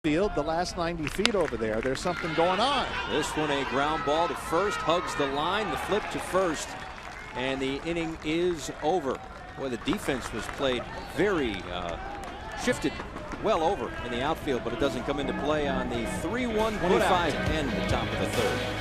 field, the last 90 feet over there. There's something going on. This one a ground ball to first, hugs the line, the flip to first, and the inning is over. Boy, the defense was played very shifted well over in the outfield, but it doesn't come into play on the 3-1 put-out to end the top of the third.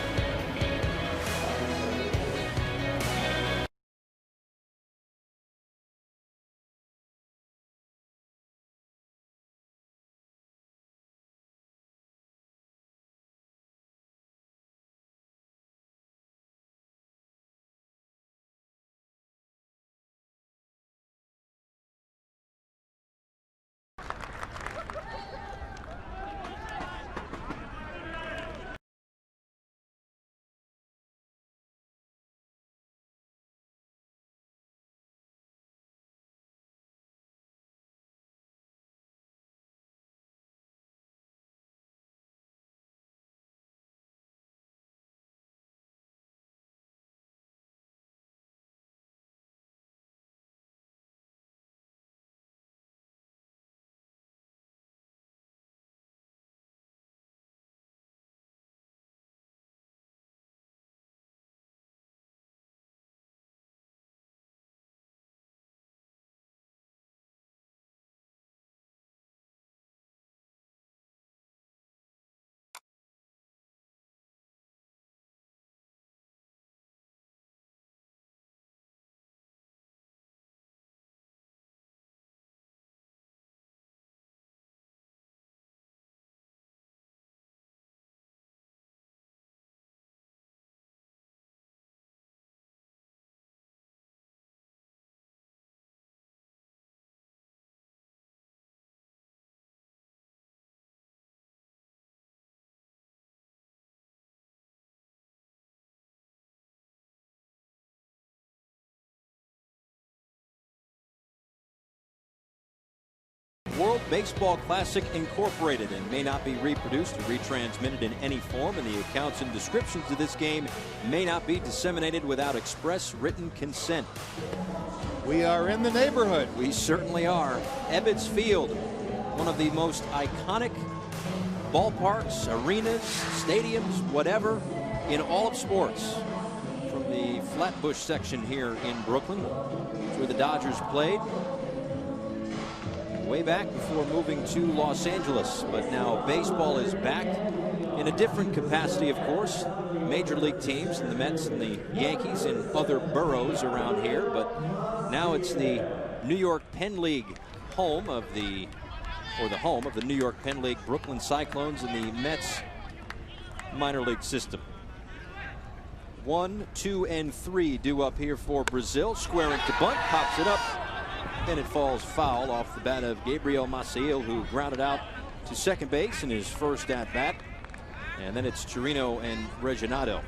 World Baseball Classic Incorporated and may not be reproduced or retransmitted in any form, and the accounts and descriptions of this game may not be disseminated without express written consent. We are in the neighborhood. We certainly are. Ebbets Field, one of the most iconic ballparks, arenas, stadiums, whatever, in all of sports. From the Flatbush section here in Brooklyn, where the Dodgers played way back before moving to Los Angeles. But now baseball is back in a different capacity, of course. Major league teams and the Mets and the Yankees and other boroughs around here. But now it's the New York Penn League home of the New York Penn League Brooklyn Cyclones and the Mets minor league system. 1, 2, and 3 due up here for Brazil. Squaring to bunt, pops it up. And it falls foul off the bat of Gabriel Maciel, who grounded out to second base in his first at bat. And then it's Chirino and Reginatto.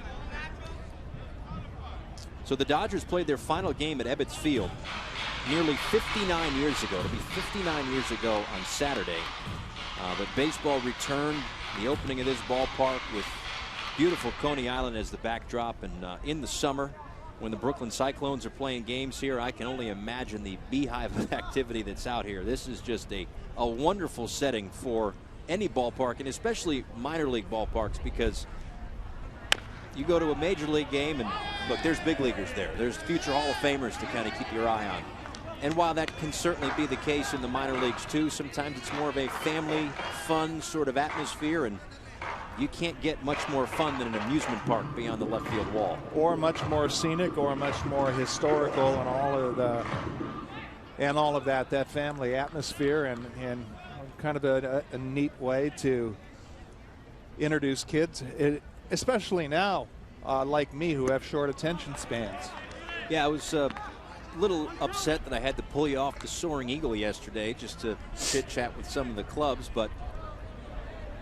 So the Dodgers played their final game at Ebbets Field nearly 59 years ago. It'll be 59 years ago on Saturday. But baseball returned, the opening of this ballpark with beautiful Coney Island as the backdrop. And in the summer, when the Brooklyn Cyclones are playing games here, I can only imagine the beehive of activity that's out here. This is just a wonderful setting for any ballpark, and especially minor league ballparks, because you go to a major league game and look, there's big leaguers there. There's future Hall of Famers to kind of keep your eye on. And while that can certainly be the case in the minor leagues too, sometimes it's more of a family fun sort of atmosphere, and you can't get much more fun than an amusement park beyond the left field wall. Or much more scenic, or much more historical, and all of that family atmosphere, and kind of a neat way to introduce kids, especially now, like me, who have short attention spans. Yeah, I was a little upset that I had to pull you off the Soaring Eagle yesterday just to chit chat with some of the clubs, but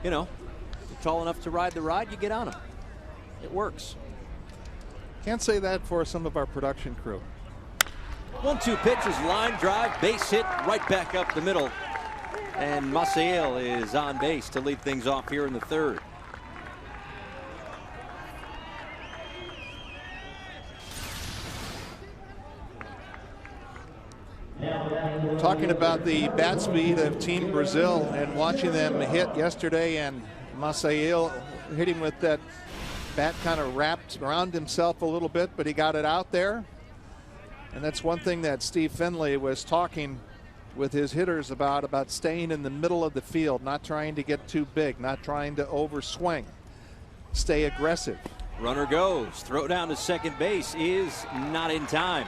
you know, tall enough to ride the ride, you get on them. It works. Can't say that for some of our production crew. 1-2 pitches, line drive, base hit, right back up the middle. And Maciel is on base to lead things off here in the third. Talk talking about the bat speed of Team Brazil and watching them hit yesterday, and Maciel hitting with that bat kind of wrapped around himself a little bit, but he got it out there. And that's one thing that Steve Finley was talking with his hitters about staying in the middle of the field, not trying to get too big, not trying to overswing. Stay aggressive. Runner goes. Throw down to second base is not in time.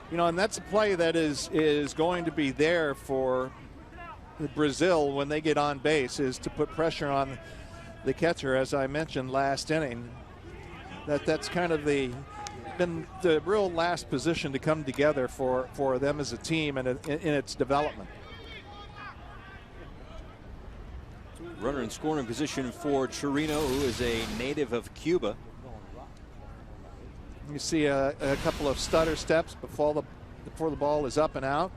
You know, and that's a play that is going to be there for Brazil when they get on base, is to put pressure on the catcher. As I mentioned last inning, that's kind of been the real last position to come together for them as a team and in its development. Runner in scoring position for Chirino, who is a native of Cuba. You see a couple of stutter steps before the ball is up and out.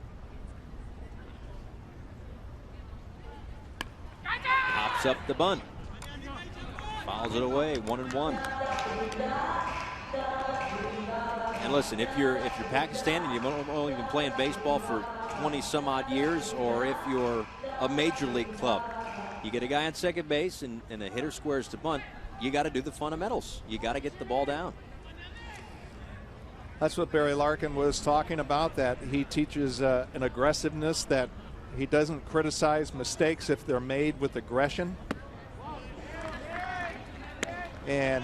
Pops up the bunt. Fouls it away, 1-1. And listen, if you're Pakistan and you've only been playing baseball for 20 some odd years, or if you're a major league club, you get a guy on second base and a hitter squares to bunt, you got to do the fundamentals. You got to get the ball down. That's what Barry Larkin was talking about, that he teaches an aggressiveness, that he doesn't criticize mistakes if they're made with aggression. And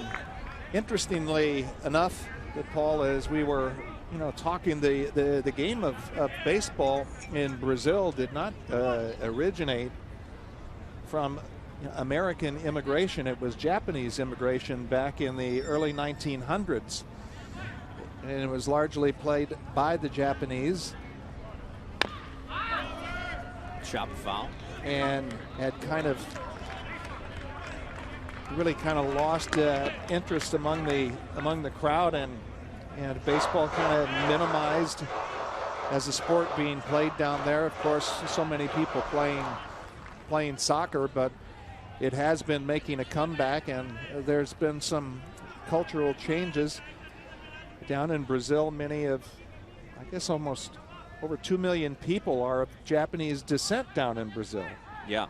interestingly enough, that Paul, as we were talking, the game of baseball in Brazil did not originate from American immigration. It was Japanese immigration back in the early 1900s. And it was largely played by the Japanese. Chop foul. And had really lost interest among the crowd, and baseball kind of minimized as a sport being played down there. Of course, so many people playing soccer, but it has been making a comeback, and there's been some cultural changes down in Brazil. Many of, I guess, almost over 2 million people are of Japanese descent down in Brazil. Yeah.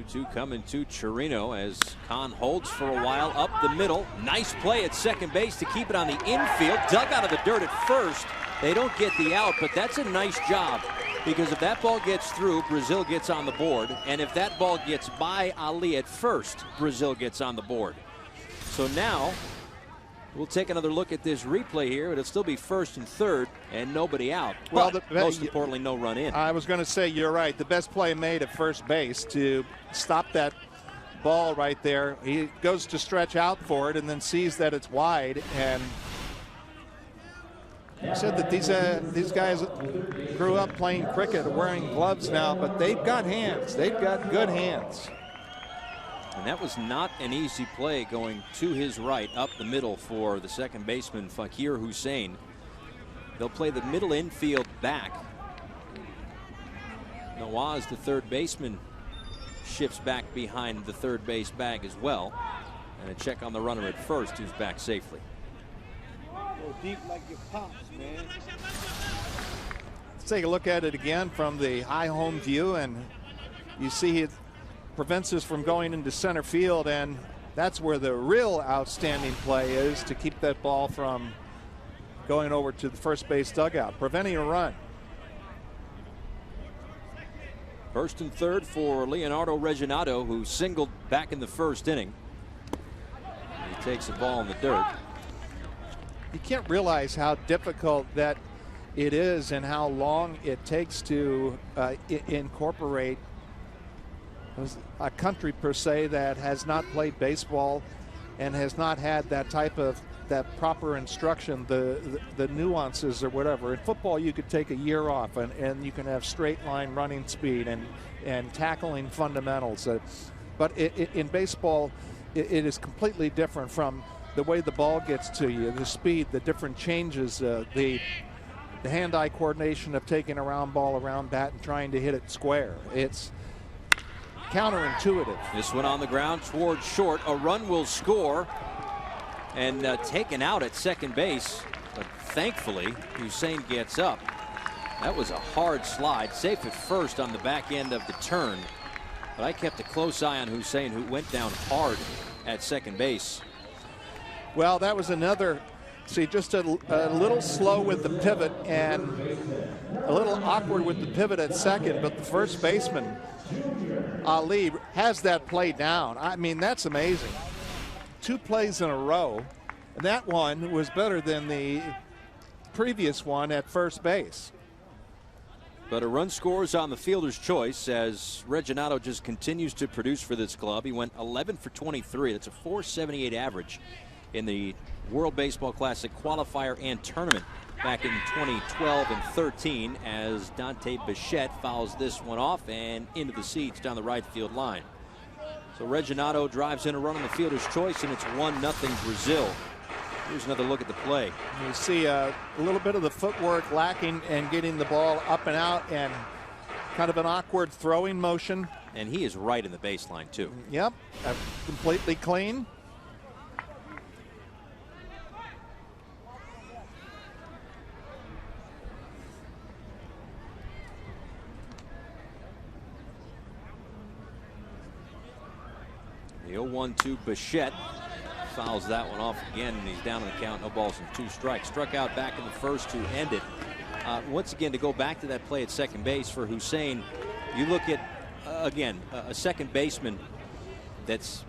Two coming to Chirino as Kahn holds for a while up the middle. Nice play at second base to keep it on the infield. Dug out of the dirt at first. They don't get the out, but that's a nice job, because if that ball gets through, Brazil gets on the board. And if that ball gets by Ali at first, Brazil gets on the board. So now we'll take another look at this replay here. It'll still be first and third and nobody out. Well, most importantly, no run in. I was going to say, you're right. The best play made at first base to stop that ball right there. He goes to stretch out for it and then sees that it's wide. And you said that these guys grew up playing cricket, wearing gloves now, but they've got hands. They've got good hands. And that was not an easy play, going to his right up the middle for the second baseman, Fakir Hussein. They'll play the middle infield back. Nawaz, the third baseman, shifts back behind the third base bag as well. And a check on the runner at first, who's back safely. Go deep like your pops, man. Let's take a look at it again from the high home view, and you see it prevents us from going into center field, and that's where the real outstanding play is, to keep that ball from going over to the first base dugout, preventing a run. First and third for Leonardo Reginatto, who singled back in the first inning. He takes the ball in the dirt. You can't realize how difficult that it is and how long it takes to incorporate a country per se that has not played baseball and has not had that type of proper instruction, the nuances or whatever. In football, you could take a year off and you can have straight line running speed and tackling fundamentals. But in baseball, it is completely different, from the way the ball gets to you, the speed, the different changes, the hand-eye coordination of taking a round ball around bat and trying to hit it square. counterintuitive. This one on the ground towards short. A run will score, and taken out at second base. But thankfully, Hussein gets up. That was a hard slide. Safe at first on the back end of the turn. But I kept a close eye on Hussein, who went down hard at second base. Well, that was another, see, just a little slow with the pivot and a little awkward with the pivot at second, but the first baseman, Ali, has that play down. I mean, that's amazing. 2 plays in a row, and that one was better than the previous one at first base. But a run scores on the fielder's choice as Reginatto just continues to produce for this club. He went 11 for 23. That's a .478 average in the World Baseball Classic qualifier and tournament back in 2012 and 13 as Dante Bichette fouls this one off and into the seats down the right field line. So Reginatto drives in a run on the fielder's choice, and it's 1-0 Brazil. Here's another look at the play. You see a little bit of the footwork lacking and getting the ball up and out, and kind of an awkward throwing motion. And he is right in the baseline too. Yep, completely clean. The 0-1-2 Bichette fouls that one off again, and he's down on the count. No balls and 2 strikes. Struck out back in the first to end it. Once again, to go back to that play at second base for Hussein, you look at, again, a second baseman that's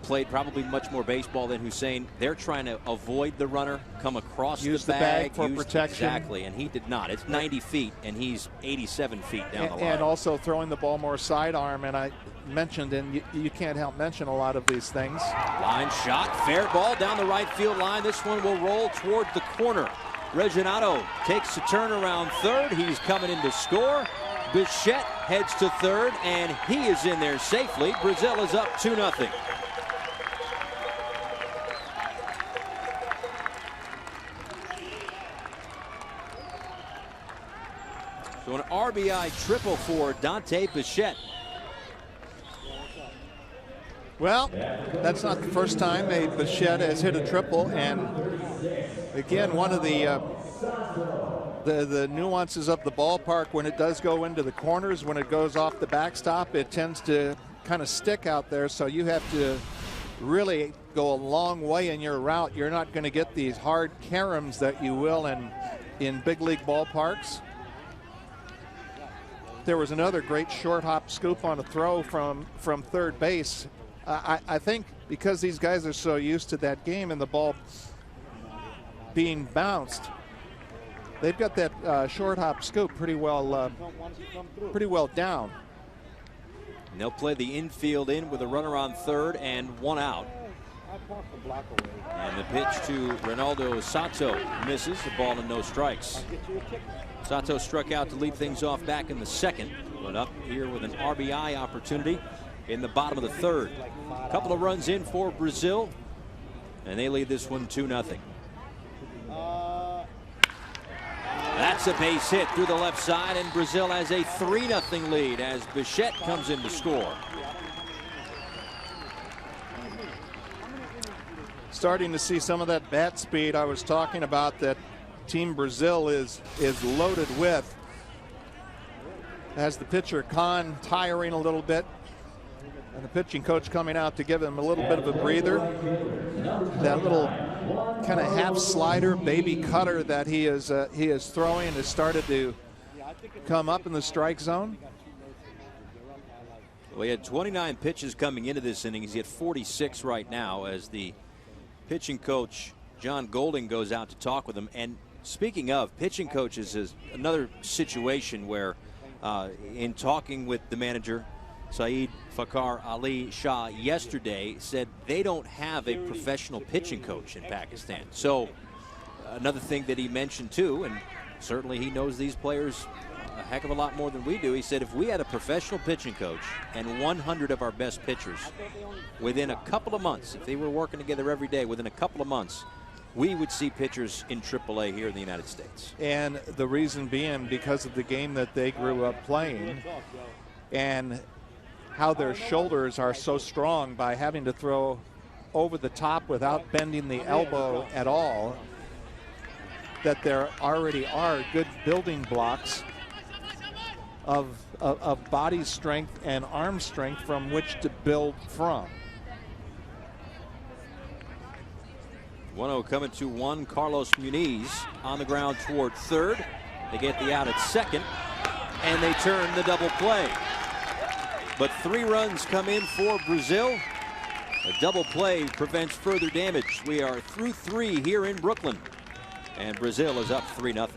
played probably much more baseball than Hussein. They're trying to avoid the runner, come across use the bag for protection. Exactly, and he did not. It's 90 feet, and he's 87 feet down the line. And also throwing the ball more sidearm, and I mentioned, and you can't help mention a lot of these things. Line shot, fair ball down the right field line. This one will roll toward the corner. Reginatto takes a turn around third. He's coming in to score. Bichette heads to third, and he is in there safely. Brazil is up 2-0. So an RBI triple for Dante Bichette. Well, that's not the first time a Bichette has hit a triple, and again, one of the nuances of the ballpark, when it does go into the corners, when it goes off the backstop, it tends to kind of stick out there, so you have to really go a long way in your route. You're not going to get these hard caroms that you will in big league ballparks. There was another great short hop scoop on a throw from third base. I think because these guys are so used to that game and the ball being bounced, they've got that short hop scoop pretty well down. And they'll play the infield in with a runner on third and 1 out. And the pitch to Ronaldo Sato misses. The ball and no strikes. Sato struck out to lead things off back in the second, but up here with an RBI opportunity in the bottom of the third. A couple of runs in for Brazil, and they lead this one 2-0. That's a base hit through the left side, and Brazil has a 3-0 lead as Bichette comes in to score. Starting to see some of that bat speed I was talking about that Team Brazil is loaded with. As the pitcher Khan tiring a little bit, and the pitching coach coming out to give him a little bit of a breather. That little kind of half slider, baby cutter that he is throwing has started to come up in the strike zone. Well, he had 29 pitches coming into this inning. He's at 46 right now as the pitching coach John Golding goes out to talk with him. And speaking of pitching coaches, is another situation where in talking with the manager Saeed Fakhar Ali Shah yesterday, said they don't have a professional pitching coach in Pakistan. So another thing that he mentioned too, and certainly he knows these players a heck of a lot more than we do. He said if we had a professional pitching coach and 100 of our best pitchers within a couple of months, if they were working together every day, within a couple of months, we would see pitchers in AAA here in the United States. And the reason being because of the game that they grew up playing. And how their shoulders are so strong by having to throw over the top without bending the elbow at all, that there already are good building blocks of body strength and arm strength from which to build from. 1-0 coming to one. Carlos Muniz on the ground toward third. They get the out at second, and they turn the double play. But 3 runs come in for Brazil. A double play prevents further damage. We are through 3 here in Brooklyn, and Brazil is up 3-0.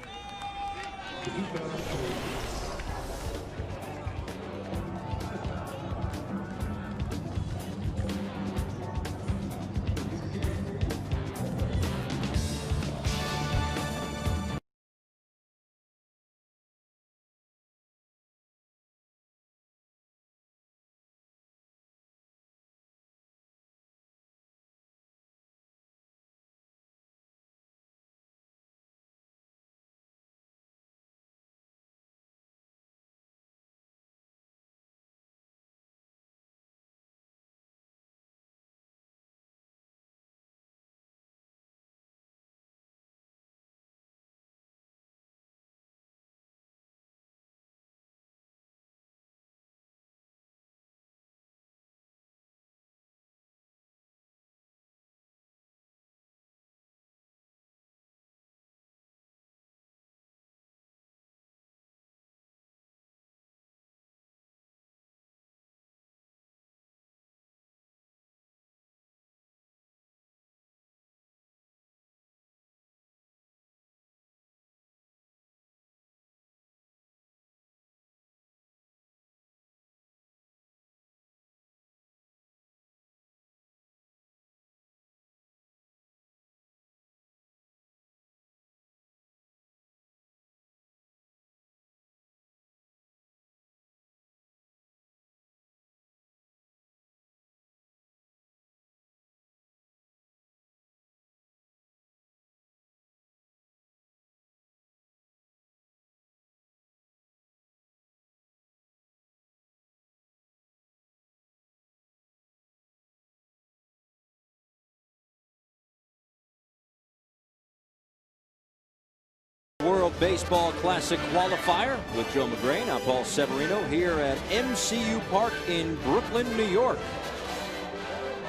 World Baseball Classic Qualifier with Joe McGray. Now Paul Severino here at MCU Park in Brooklyn, New York.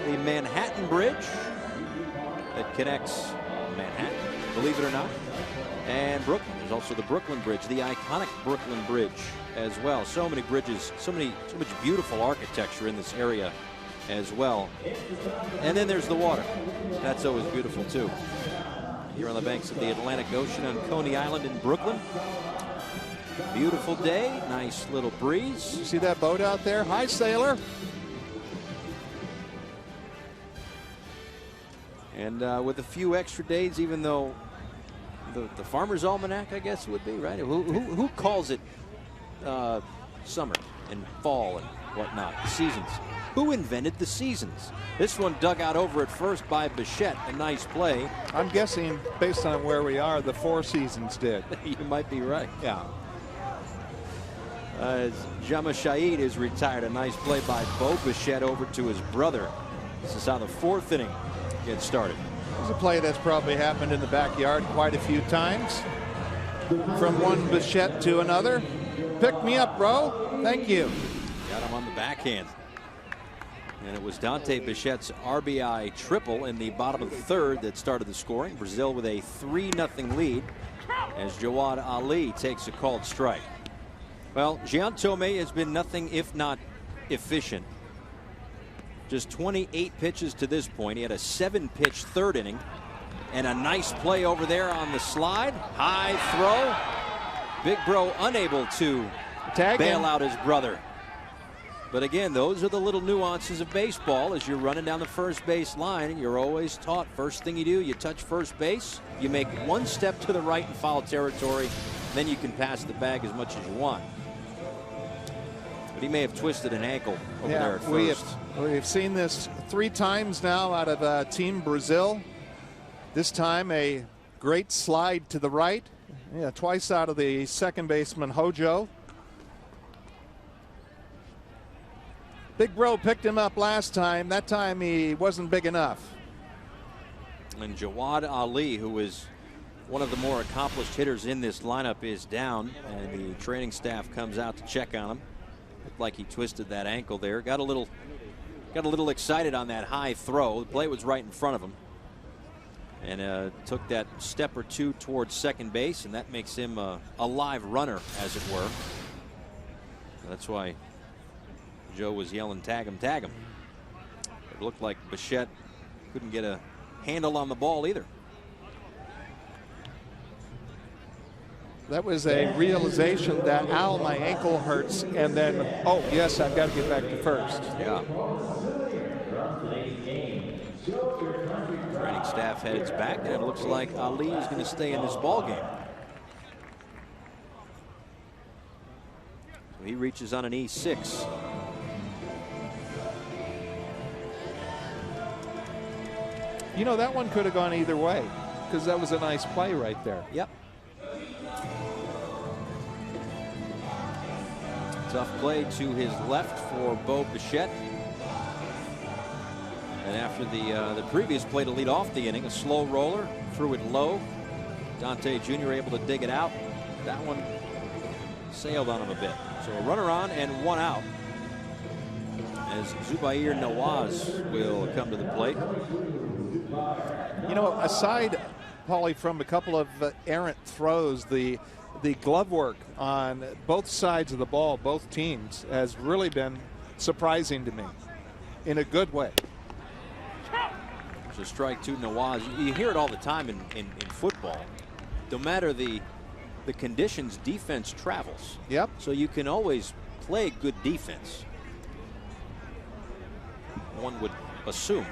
The Manhattan Bridge that connects Manhattan, believe it or not, and Brooklyn. There's also the Brooklyn Bridge, the iconic Brooklyn Bridge as well. So many bridges, so much beautiful architecture in this area as well. And then there's the water. That's always beautiful too. Here on the banks of the Atlantic Ocean on Coney Island in Brooklyn. Beautiful day, nice little breeze. You see that boat out there? Hi, sailor. And with a few extra days, even though the Farmer's Almanac, I guess would be, right? Who calls it summer and fall and whatnot, the seasons? Who invented the seasons? This one dug out over at first by Bichette. A nice play. I'm guessing, based on where we are, the Four Seasons did. You might be right. Yeah. Jama Shaid is retired. A nice play by Bo Bichette over to his brother. This is how the 4th inning gets started. It's a play that's probably happened in the backyard quite a few times. From one Bichette to another. Pick me up, bro. Thank you. Got him on the backhand. And it was Dante Bichette's RBI triple in the bottom of the 3rd that started the scoring. Brazil with a 3-0 lead as Jawad Ali takes a called strike. Well, Jean Thome has been nothing if not efficient. Just 28 pitches to this point. He had a 7-pitch 3rd inning and a nice play over there on the slide. High throw. Big Bro unable to bail out his brother. But again, those are the little nuances of baseball. As you're running down the first base line, and you're always taught, first thing you do, you touch first base, you make 1 step to the right in foul territory, then you can pass the bag as much as you want. But he may have twisted an ankle over there at first. We've seen this 3 times now out of Team Brazil. This time a great slide to the right. Yeah, twice out of the second baseman Hojo. Big Bro picked him up last time. That time he wasn't big enough. And Jawad Ali, who is one of the more accomplished hitters in this lineup, is down, and the training staff comes out to check on him. Looked like he twisted that ankle there. Got a little excited on that high throw. The plate was right in front of him, and took that step or two towards second base, and that makes him a live runner, as it were. That's why Joe was yelling, "Tag him, tag him." It looked like Bichette couldn't get a handle on the ball either. That was a realization that, ow, my ankle hurts, and then, oh, yes, I've got to get back to first. Yeah. Training staff heads back, and it looks like Ali is going to stay in this ball game. So he reaches on an E6. You know, that one could have gone either way, because that was a nice play right there. Yep. Tough play to his left for Bo Bichette. And after the previous play to lead off the inning, a slow roller, threw it low. Dante Jr. able to dig it out. That one sailed on him a bit. So a runner on and one out, as Zubair Nawaz will come to the plate. You know, aside, Paulie, from a couple of errant throws, the glove work on both sides of the ball, both teams, has really been surprising to me in a good way. It's a strike to Nawaz. You hear it all the time in football. No matter the conditions, defense travels. Yep. So you can always play good defense, one would assume.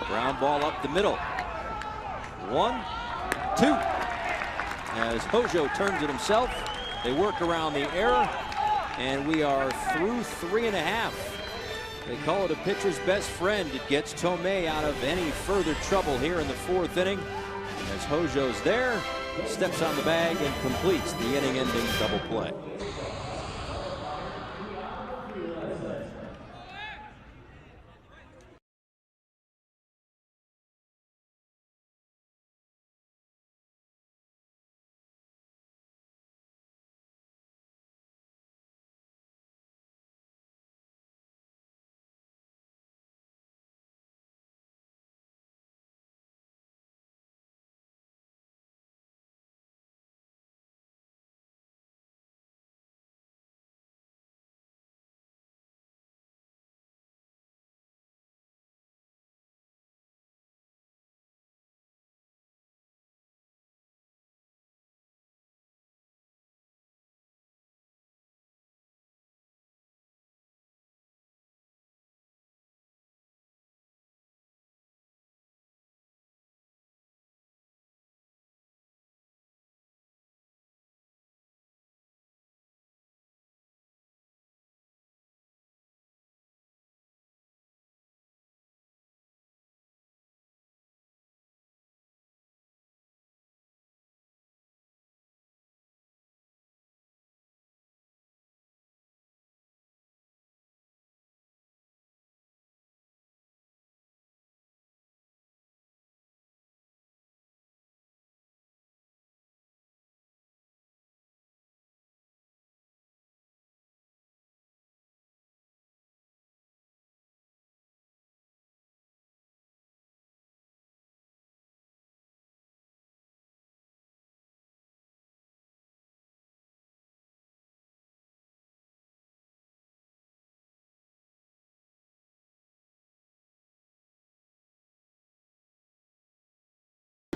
Ground ball up the middle. 1, 2. As Hojo turns it himself, they work around the error, and we are through 3.5. They call it a pitcher's best friend. It gets Tomei out of any further trouble here in the 4th inning, as Hojo's there, steps on the bag and completes the inning-ending double play.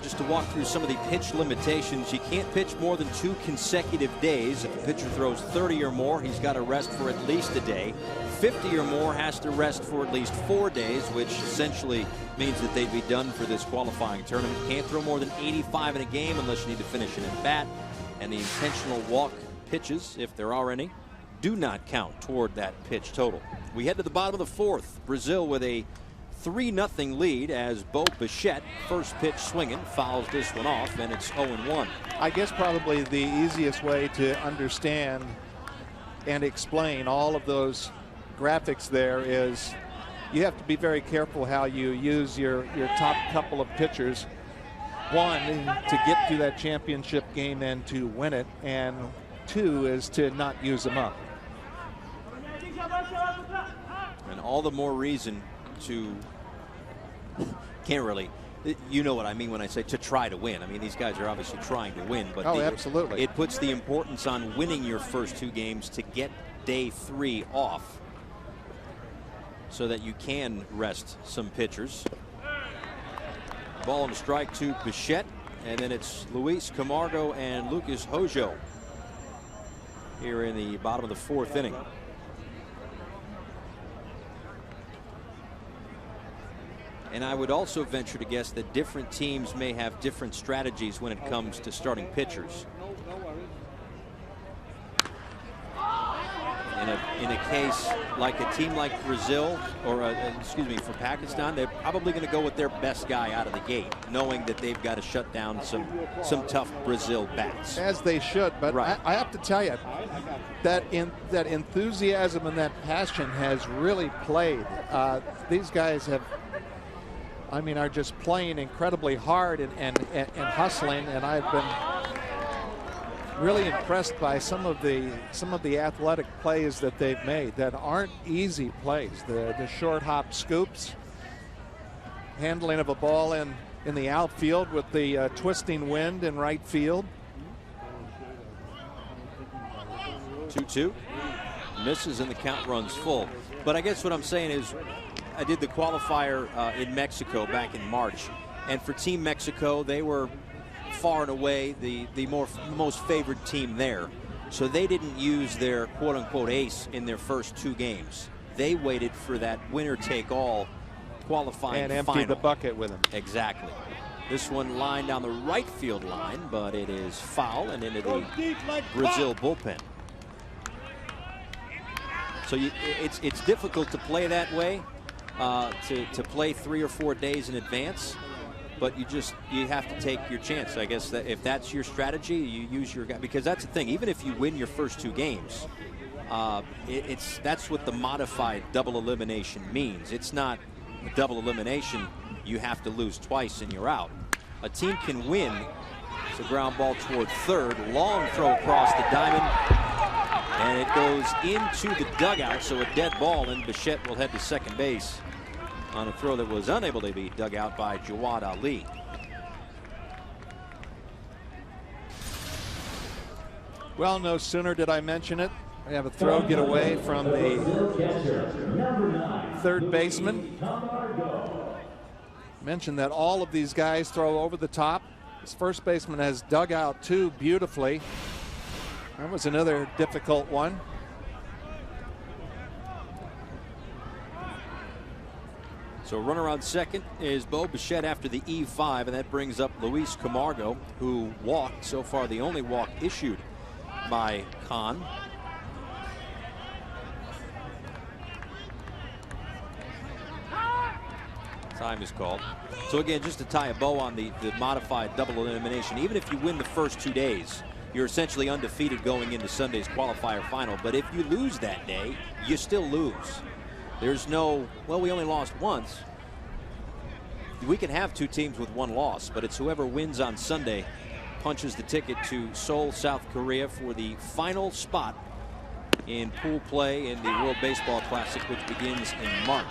Just to walk through some of the pitch limitations, you can't pitch more than 2 consecutive days. If a pitcher throws 30 or more, he's got to rest for at least a day. 50 or more has to rest for at least 4 days, which essentially means that they'd be done for this qualifying tournament. Can't throw more than 85 in a game unless you need to finish an at-bat. And the intentional walk pitches, if there are any, do not count toward that pitch total. We head to the bottom of the 4th. Brazil with a 3-0 lead as Bo Bichette, first pitch swinging, fouls this one off, and it's 0-1. I guess probably the easiest way to understand and explain all of those graphics there is you have to be very careful how you use your top couple of pitchers. One, to get to that championship game and to win it, and two is to not use them up. And all the more reason to, can't really, you know what I mean when I say to try to win. I mean, these guys are obviously trying to win, but absolutely. It puts the importance on winning your first 2 games to get day 3 off so that you can rest some pitchers. Ball and a strike to Bichette, and then it's Luis Camargo and Lucas Hojo here in the bottom of the 4th inning. And I would also venture to guess that different teams may have different strategies when it comes to starting pitchers. In a case like a team like Brazil, or excuse me, for Pakistan, they're probably going to go with their best guy out of the gate, knowing that they've got to shut down some tough Brazil bats. As they should, but right. I have to tell you that that enthusiasm and that passion has really played. These guys have, I mean, are just playing incredibly hard and hustling, and I've been really impressed by some of the athletic plays that they've made that aren't easy plays. The short hop scoops, handling of a ball in the outfield with the twisting wind in right field. 2-2, misses and the count runs full. But I guess what I'm saying is, I did the qualifier in Mexico back in March, and for Team Mexico, they were far and away the most favored team there. So they didn't use their quote-unquote ace in their first 2 games. They waited for that winner-take-all qualifying and emptied final. the bucket with him. Exactly. This one lined down the right field line, but it is foul and into the Brazil bullpen. So it's difficult to play that way, to play 3 or 4 days in advance. But you have to take your chance. I guess that if that's your strategy, you use your guy, because that's the thing. Even if you win your first 2 games, that's what the modified double elimination means. It's not a double elimination. You have to lose twice and you're out. A team can win. It's a ground ball toward third. Long throw across the diamond, and it goes into the dugout. So a dead ball, and Bichette will head to second base on a throw that was unable to be dug out by Jawad Ali. Well, no sooner did I mention it. We have a throw get away from the third baseman. Mentioned that all of these guys throw over the top. This first baseman has dug out 2 beautifully. That was another difficult one. So runner on second is Bo Bichette after the E5, and that brings up Luis Camargo, who walked, so far the only walk issued by Khan. Time is called. So again, just to tie a bow on the modified double elimination, even if you win the first 2 days, you're essentially undefeated going into Sunday's qualifier final. But if you lose that day, you still lose. There's no, well, we only lost once. We can have 2 teams with 1 loss, but it's whoever wins on Sunday punches the ticket to Seoul, South Korea for the final spot in pool play in the World Baseball Classic, which begins in March.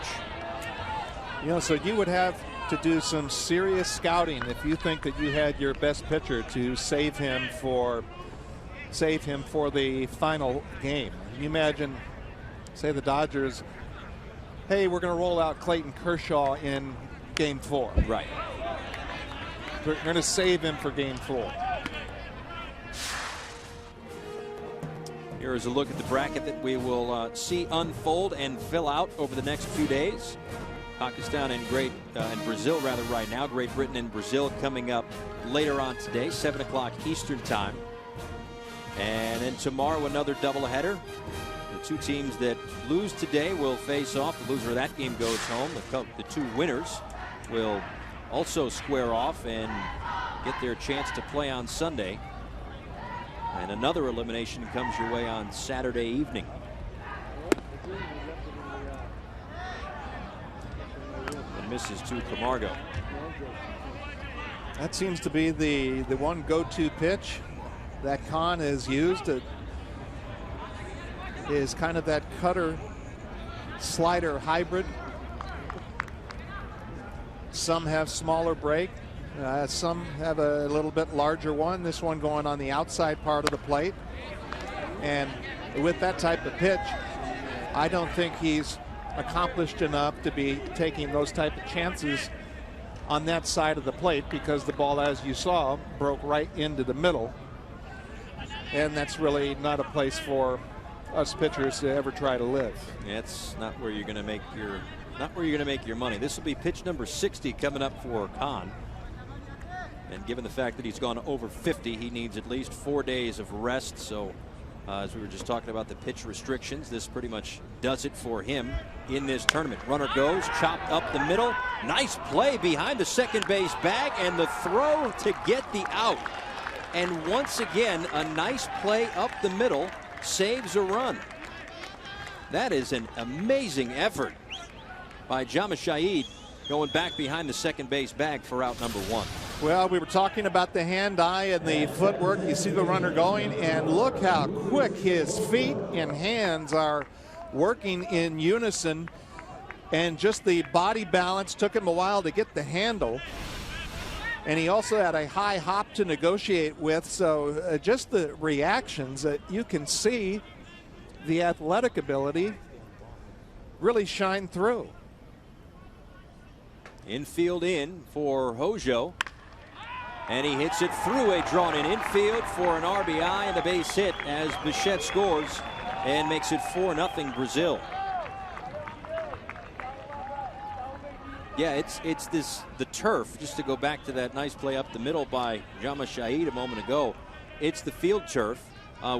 You know, so you would have to do some serious scouting if you think that you had your best pitcher to save him for the final game. You imagine, say the Dodgers, hey, we're going to roll out Clayton Kershaw in game 4. Right. We're going to save him for game 4. Here is a look at the bracket that we will see unfold and fill out over the next few days. Pakistan and Brazil rather right now. Great Britain and Brazil coming up later on today, 7 o'clock Eastern time. And then tomorrow another doubleheader. The two teams that lose today will face off. The loser of that game goes home. The two winners will also square off and get their chance to play on Sunday. And another elimination comes your way on Saturday evening. And misses to Camargo. That seems to be the one go-to pitch that Kahn has used. It is kind of that cutter slider hybrid. Some have smaller break. Some have a little bit larger one. This one going on the outside part of the plate. And with that type of pitch, I don't think he's accomplished enough to be taking those type of chances on that side of the plate, because the ball, as you saw, broke right into the middle. And that's really not a place for us pitchers to ever try to live. It's not where you're going to make your money. This will be pitch number 60 coming up for Kahn. And given the fact that he's gone over 50, he needs at least 4 days of rest. So as we were just talking about the pitch restrictions, this pretty much does it for him in this tournament. Runner goes, chopped up the middle. Nice play behind the second base bag, and the throw to get the out. And once again, a nice play up the middle saves a run. That is an amazing effort by Jamachaid, going back behind the second base bag for out number 1. Well, we were talking about the hand-eye and the footwork. You see the runner going, and look how quick his feet and hands are working in unison. And just the body balance took him a while to get the handle. And he also had a high hop to negotiate with. So just the reactions that you can see, the athletic ability really shine through. Infield in for Hojo. And he hits it through a drawn-in infield for an RBI and the base hit as Bichette scores and makes it 4-0 Brazil. Yeah, it's the turf, just to go back to that nice play up the middle by Jamachaid a moment ago. It's the field turf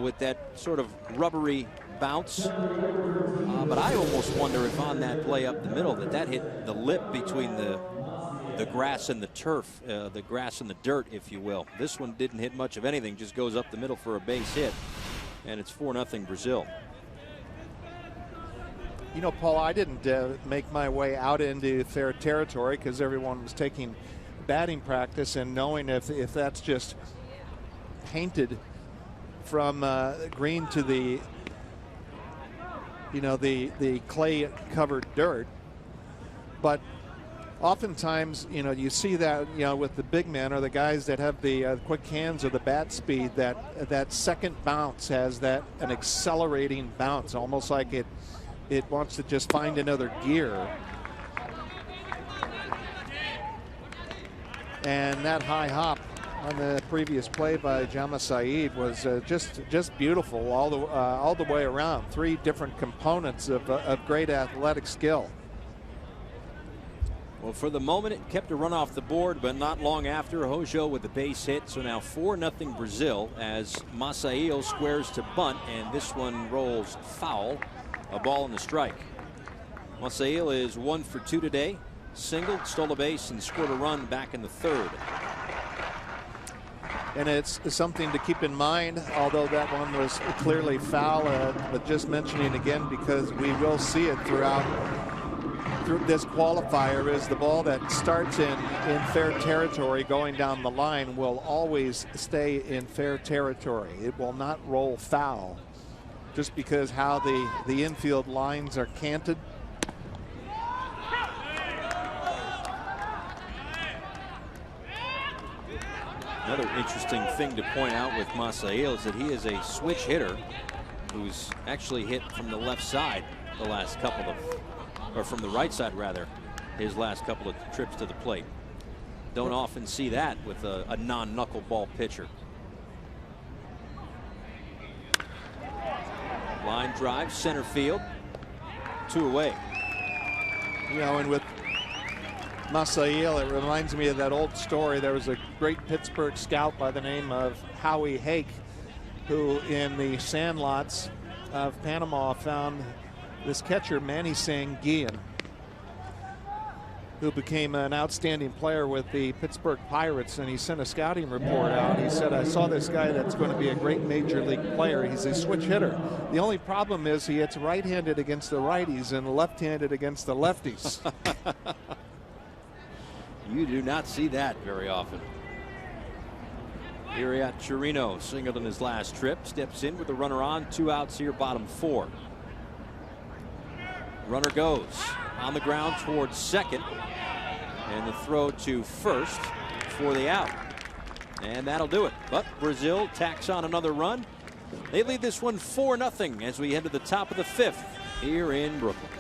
with that sort of rubbery bounce. But I almost wonder if on that play up the middle that hit the lip between the grass and the turf, the grass and the dirt, if you will. This one didn't hit much of anything, just goes up the middle for a base hit. And it's 4-0 Brazil. You know, Paul, I didn't make my way out into fair territory because everyone was taking batting practice, and knowing if that's just painted from green to the, you know, the clay covered dirt. But oftentimes, you know, you see that, you know, with the big men or the guys that have the quick hands or the bat speed, that second bounce has an accelerating bounce, almost like it wants to just find another gear. And that high hop on the previous play by Jamachaid was just beautiful all the way around. 3 different components of great athletic skill. Well, for the moment, it kept a run off the board, but not long after, Hojo with the base hit. So now 4-0 Brazil as Maciel squares to bunt, and this one rolls foul. A ball and a strike. Maciel is 1 for 2 today. Singled, stole a base, and scored a run back in the 3rd. And it's something to keep in mind, although that one was clearly foul, but just mentioning again because we will see it through this qualifier, is the ball that starts in fair territory going down the line will always stay in fair territory. It will not roll foul, just because how the infield lines are canted. Another interesting thing to point out with Maciel is that he is a switch hitter who's actually hit from the left side the last couple of, or from the right side rather, his last couple of trips to the plate. Don't often see that with a non-knuckleball pitcher. Line drive, center field, 2 away. You know, and with Maciel, it reminds me of that old story. There was a great Pittsburgh scout by the name of Howie Hake, who in the Sandlots of Panama found this catcher, Manny Sanguillen, who became an outstanding player with the Pittsburgh Pirates, and he sent a scouting report out. He said, I saw this guy that's going to be a great major league player. He's a switch hitter. The only problem is he hits right-handed against the righties and left-handed against the lefties. You do not see that very often. Iriat Chirino singled in his last trip, steps in with a runner on, 2 outs here, bottom 4. Runner goes on the ground towards second, and the throw to first for the out, and that'll do it. But Brazil tacks on another run. They lead this one 4-0 as we head to the top of the 5th here in Brooklyn.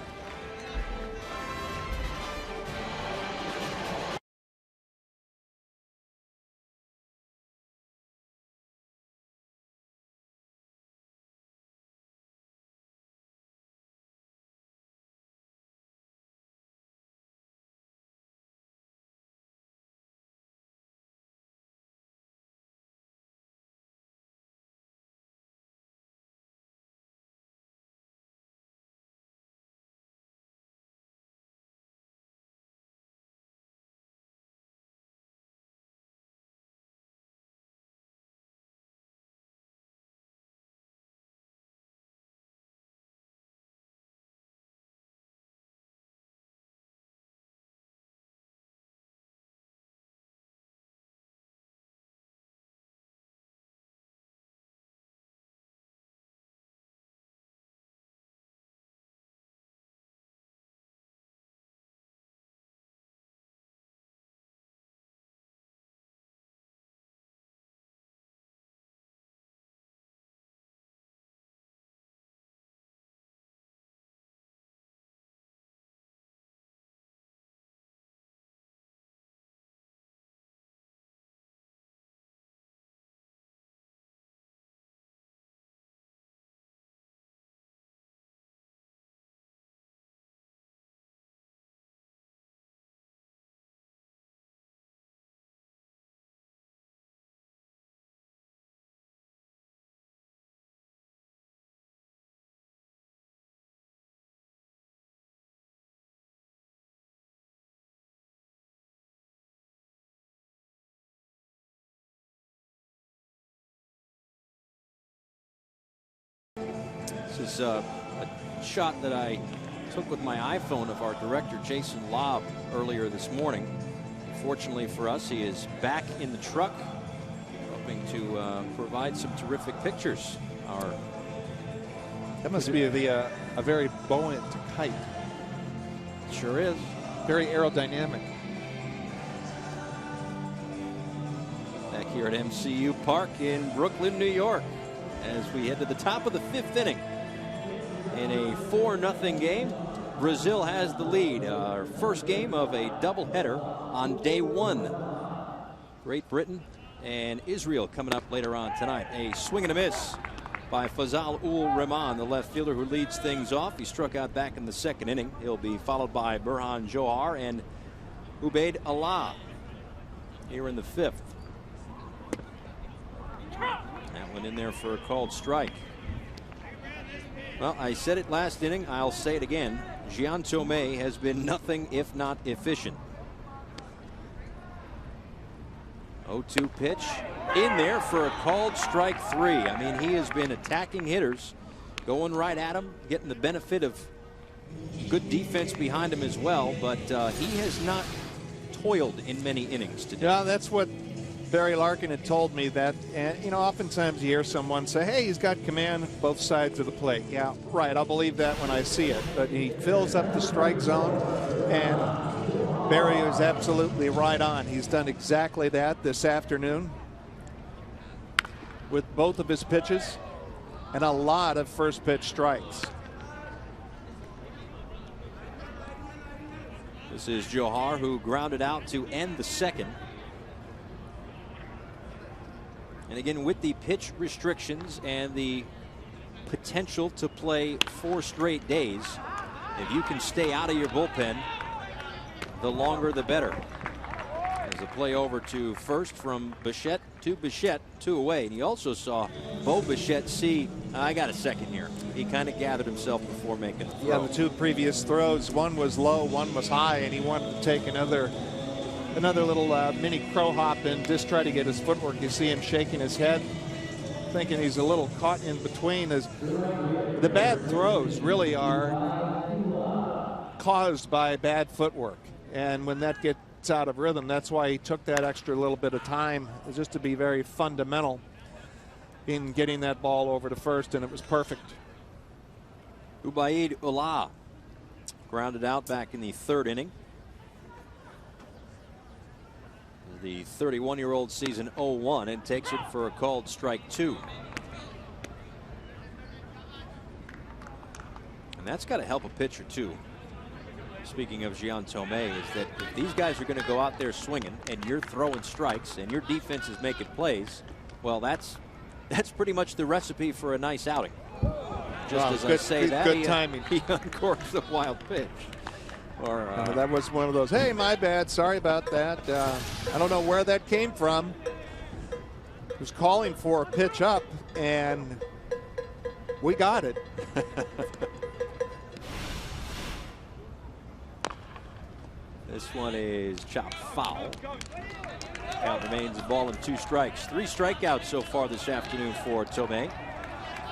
This is a shot that I took with my iPhone of our director, Jason Lobb, earlier this morning. Fortunately for us, he is back in the truck, hoping to provide some terrific pictures. That must be a very buoyant kite. Sure is. Very aerodynamic. Back here at MCU Park in Brooklyn, New York, as we head to the top of the 5th inning. In a 4-0 game, Brazil has the lead. Our first game of a doubleheader on day 1. Great Britain and Israel coming up later on tonight. A swing and a miss by Fazal Ul Rahman, the left fielder who leads things off. He struck out back in the 2nd inning. He'll be followed by Burhan Johar and Ubaid Allah here in the 5th. That one in there for a called strike. Well, I said it last inning. I'll say it again. Gian Tomé has been nothing if not efficient. 0-2 pitch in there for a called strike 3. I mean, he has been attacking hitters, going right at him, getting the benefit of good defense behind him as well, but he has not toiled in many innings today. Yeah, that's what Barry Larkin had told me, that, and you know, oftentimes you hear someone say, hey, he's got command both sides of the plate. Yeah, right, I'll believe that when I see it. But he fills up the strike zone, and Barry is absolutely right on. He's done exactly that this afternoon with both of his pitches and a lot of first pitch strikes. This is Johar, who grounded out to end the 2nd. And again, with the pitch restrictions and the potential to play 4 straight days, if you can stay out of your bullpen, the longer the better. There's a play over to first from Bichette, 2 away. And you also saw Bo Bichette see, I got a second here. he kind of gathered himself before making the throw. Yeah, the two previous throws, one was low, one was high, and he wanted to take another little mini crow hop and just try to get his footwork. You see him shaking his head, thinking he's a little caught in between. The bad throws really are caused by bad footwork, and when that gets out of rhythm, that's why he took that extra little bit of time, just to be very fundamental in getting that ball over to first, and it was perfect. Ubaid Ullah grounded out back in the third inning. The 31-year-old sees an 0-1 and takes it for a called strike 2. And that's got to help a pitcher too. Speaking of Gian Tomé, is that if these guys are going to go out there swinging and you're throwing strikes and your defense is making plays, well, that's pretty much the recipe for a nice outing. Just as I say that, good timing. He uncorks the wild pitch. Or that was one of those, hey, my bad, sorry about that. I don't know where that came from. He was calling for a pitch up, and we got it. This one is chopped foul. Count remains a ball and 2 strikes. 3 strikeouts so far this afternoon for Tomé,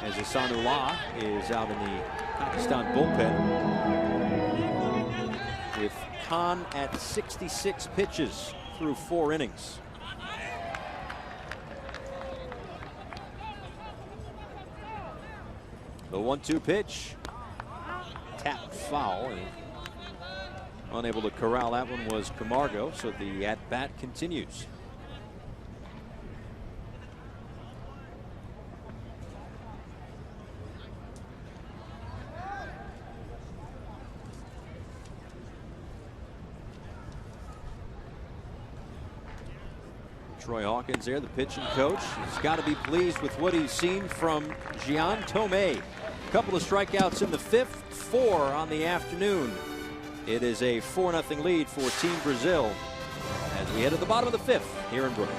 as Hassanullah is out in the Pakistan bullpen, with Khan at 66 pitches through 4 innings. The 1-2 pitch, tapped foul, and unable to corral that one was Camargo, so the at-bat continues. Troy Hawkins there, the pitching coach. He's got to be pleased with what he's seen from Gian Tomé. A couple of strikeouts in the 5th, 4 on the afternoon. It is a 4-0 lead for Team Brazil as we head to the bottom of the 5th here in Brooklyn.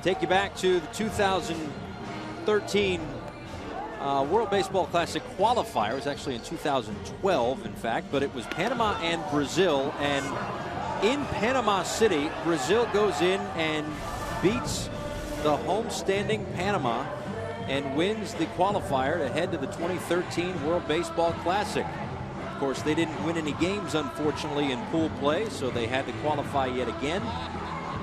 Take you back to the 2013 World Baseball Classic qualifier. It was actually in 2012, in fact, but it was Panama and Brazil. And in Panama City, Brazil goes in and beats the homestanding Panama and wins the qualifier to head to the 2013 World Baseball Classic. Of course, they didn't win any games, unfortunately, in pool play, so they had to qualify yet again.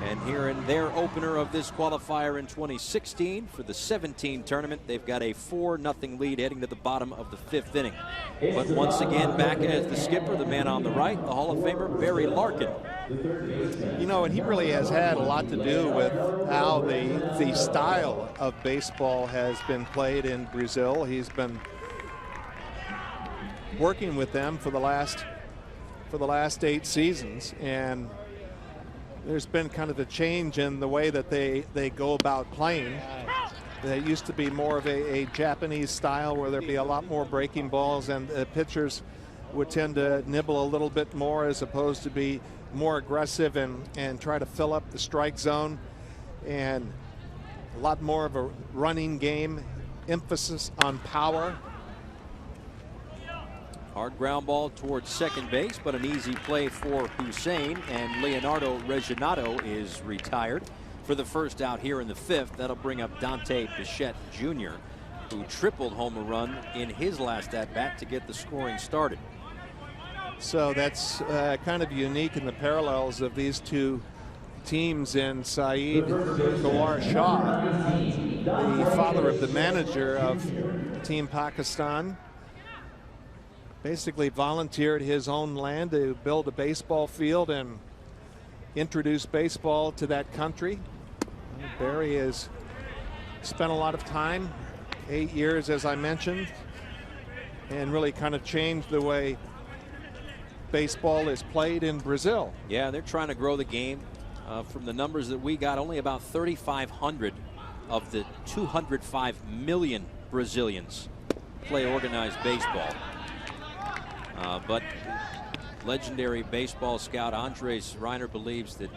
And here in their opener of this qualifier in 2016 for the 17 tournament, they've got a 4-0 lead heading to the bottom of the 5th inning. But once again, back as the skipper, the man on the right, the Hall of Famer Barry Larkin. You know, and he really has had a lot to do with how the style of baseball has been played in Brazil. He's been working with them for the last 8 seasons, and there's been kind of a change in the way that they go about playing. It used to be more of a Japanese style where there'd be a lot more breaking balls, and pitchers would tend to nibble a little bit more as opposed to be more aggressive and try to fill up the strike zone, and a lot more of a running game, emphasis on power. Hard ground ball towards second base, but an easy play for Hussein, and Leonardo Reginatto is retired for the first out here in the 5th. That'll bring up Dante Bichette Jr., who tripled home a run in his last at-bat to get the scoring started. So that's kind of unique in the parallels of these two teams in Saeed Gohara Shah, the father of the manager of Team Pakistan. Basically volunteered his own land to build a baseball field and introduce baseball to that country. Barry has spent a lot of time, 8 years as I mentioned, and really kind of changed the way baseball is played in Brazil. Yeah, they're trying to grow the game. From the numbers that we got, only about 3,500 of the 205 million Brazilians play organized baseball. But legendary baseball scout Andres Reiner believes that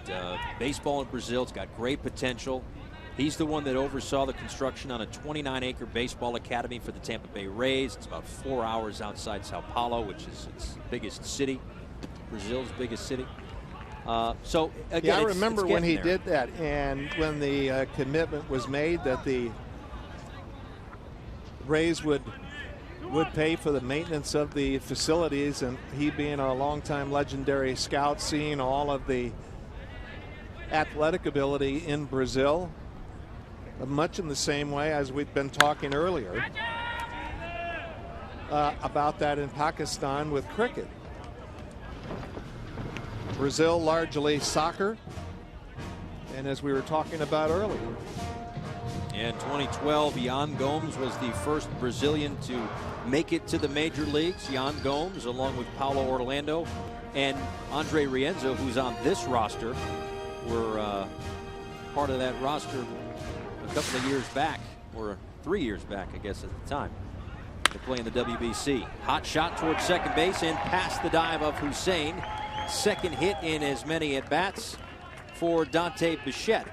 baseball in Brazil's got great potential. He's the one that oversaw the construction on a 29-acre baseball academy for the Tampa Bay Rays. It's about 4 hours outside Sao Paulo, which is its biggest city, Brazil's biggest city. So again, yeah, I remember when he there. did that, and when the commitment was made that the Rays would pay for the maintenance of the facilities, and he being a longtime legendary scout, seeing all of the athletic ability in Brazil, much in the same way as we've been talking earlier about that in Pakistan with cricket. Brazil largely soccer, and as we were talking about earlier. In 2012, Jan Gomes was the first Brazilian to make it to the major leagues. Jan Gomes, along with Paolo Orlando and Andre Rienzo, who's on this roster, were part of that roster a couple of years back, or 3 years back, I guess, at the time. They're playing the WBC. Hot shot towards second base and past the dive of Hussein. Second hit in as many at-bats for Dante Bichette.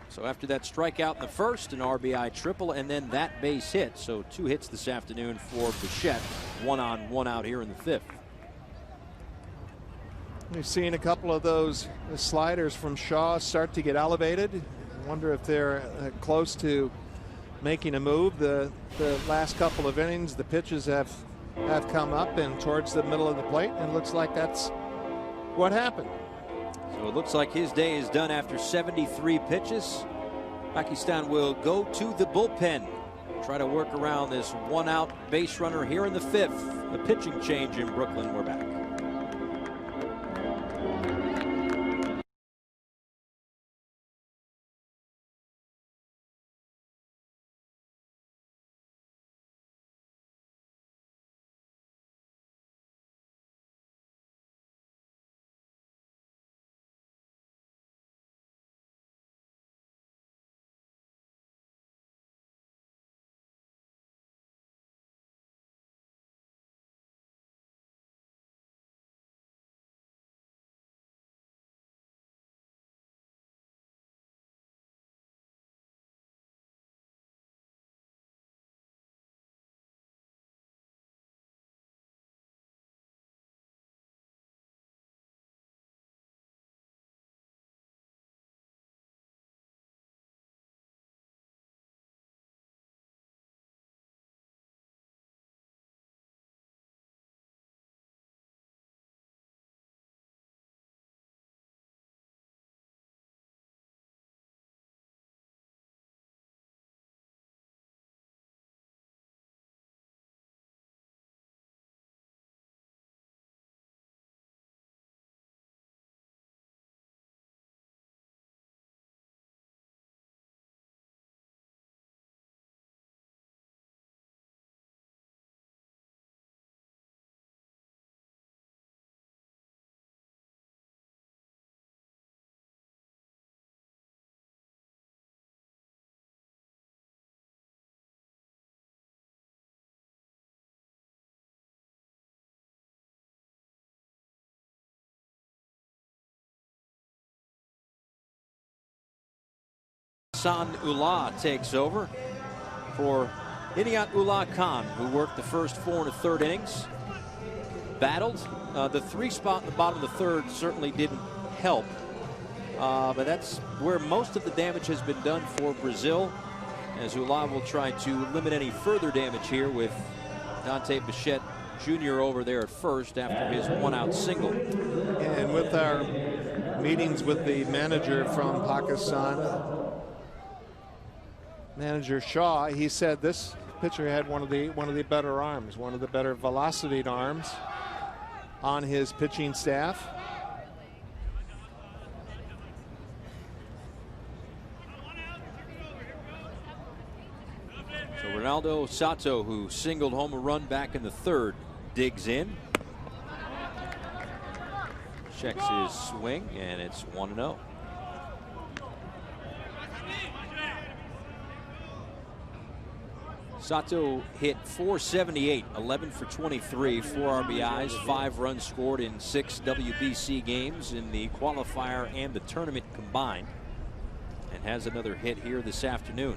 So after that strikeout in the first, an RBI triple, and then that base hit. So 2 hits this afternoon for Bichette. 1 on, 1 out here in the 5th. We've seen a couple of those sliders from Shaw start to get elevated. I wonder if they're close to making a move. The last couple of innings, the pitches have come up and towards the middle of the plate, and it looks like that's what happened. So it looks like his day is done after 73 pitches. Pakistan will go to the bullpen, try to work around this 1-out base runner here in the 5th. The pitching change in Brooklyn. We're back. Hassan Ullah takes over for Inayat Ullah Khan, who worked the first 4 1/3 innings. Battled. The 3 spot in the bottom of the 3rd certainly didn't help. But that's where most of the damage has been done for Brazil, as Ullah will try to limit any further damage here with Dante Bichette Jr. over there at first after his 1-out single. And with our meetings with the manager from Pakistan, manager Shaw, he said this pitcher had one of the better arms, one of the better velocity arms on his pitching staff. So Ronaldo Sato, who singled home a run back in the 3rd, digs in, checks his swing, and it's 1-0. Sato hit .478, 11 for 23, 4 RBIs, 5 runs scored in 6 WBC games in the qualifier and the tournament combined, and has another hit here this afternoon.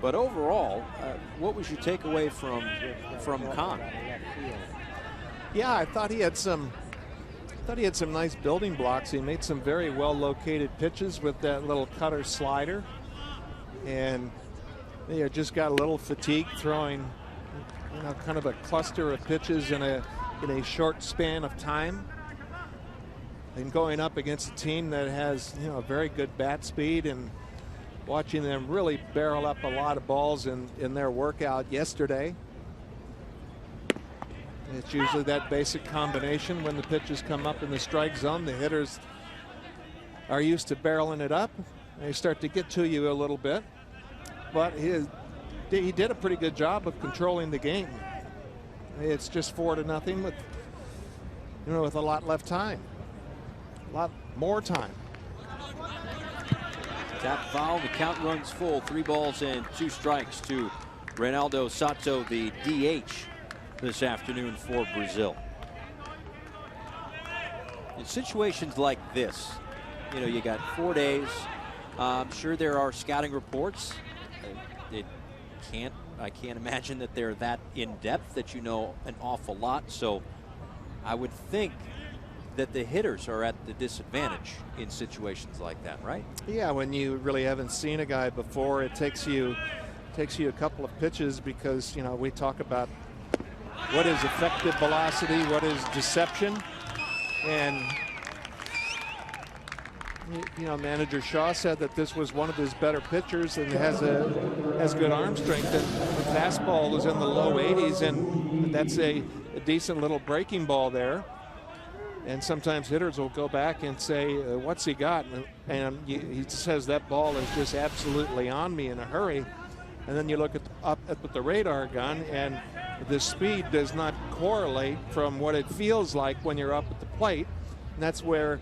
But overall, what was your takeaway from Khan? Yeah, I thought he had some nice building blocks. He made some very well located pitches with that little cutter slider, and he just got a little fatigue throwing, kind of a cluster of pitches in a short span of time, and going up against a team that has very good bat speed, and watching them really barrel up a lot of balls in their workout yesterday. It's usually that basic combination. When the pitches come up in the strike zone, the hitters are used to barreling it up. They start to get to you a little bit, but he did a pretty good job of controlling the game. It's just 4-0 with a lot left time, a lot more time. Tap foul, the count runs full. 3 balls and 2 strikes to Ronaldo Sato, the DH this afternoon for Brazil. In situations like this, you got 4 days. I'm sure there are scouting reports. I can't imagine that they're that in depth that an awful lot. So I would think that the hitters are at the disadvantage in situations like that, right? Yeah, when you really haven't seen a guy before, it takes you a couple of pitches, because we talk about what is effective velocity, what is deception, and manager Shaw said that this was one of his better pitchers and has good arm strength, and the fastball was in the low 80s, and that's a decent little breaking ball there. And sometimes hitters will go back and say, what's he got? And he says that ball is just absolutely on me in a hurry. And then you look up at the radar gun, and the speed does not correlate from what it feels like when you're up at the plate. And that's where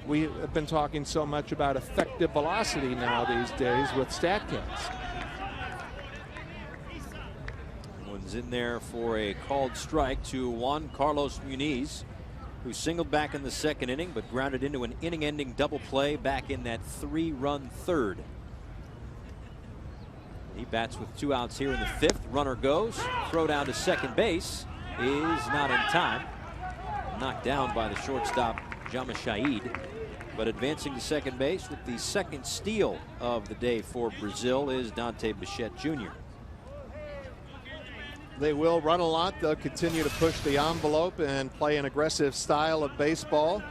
we have been talking so much about effective velocity now these days with StatCats. One's in there for a called strike to Juan Carlos Muniz, who singled back in the 2nd inning but grounded into an inning-ending double play back in that 3-run 3rd. He bats with 2 outs here in the 5th. Runner goes. Throw down to second base is not in time. Knocked down by the shortstop, Jama Shaid. But advancing to second base with the 2nd steal of the day for Brazil is Dante Bichette Jr. They will run a lot. They'll continue to push the envelope and play an aggressive style of baseball.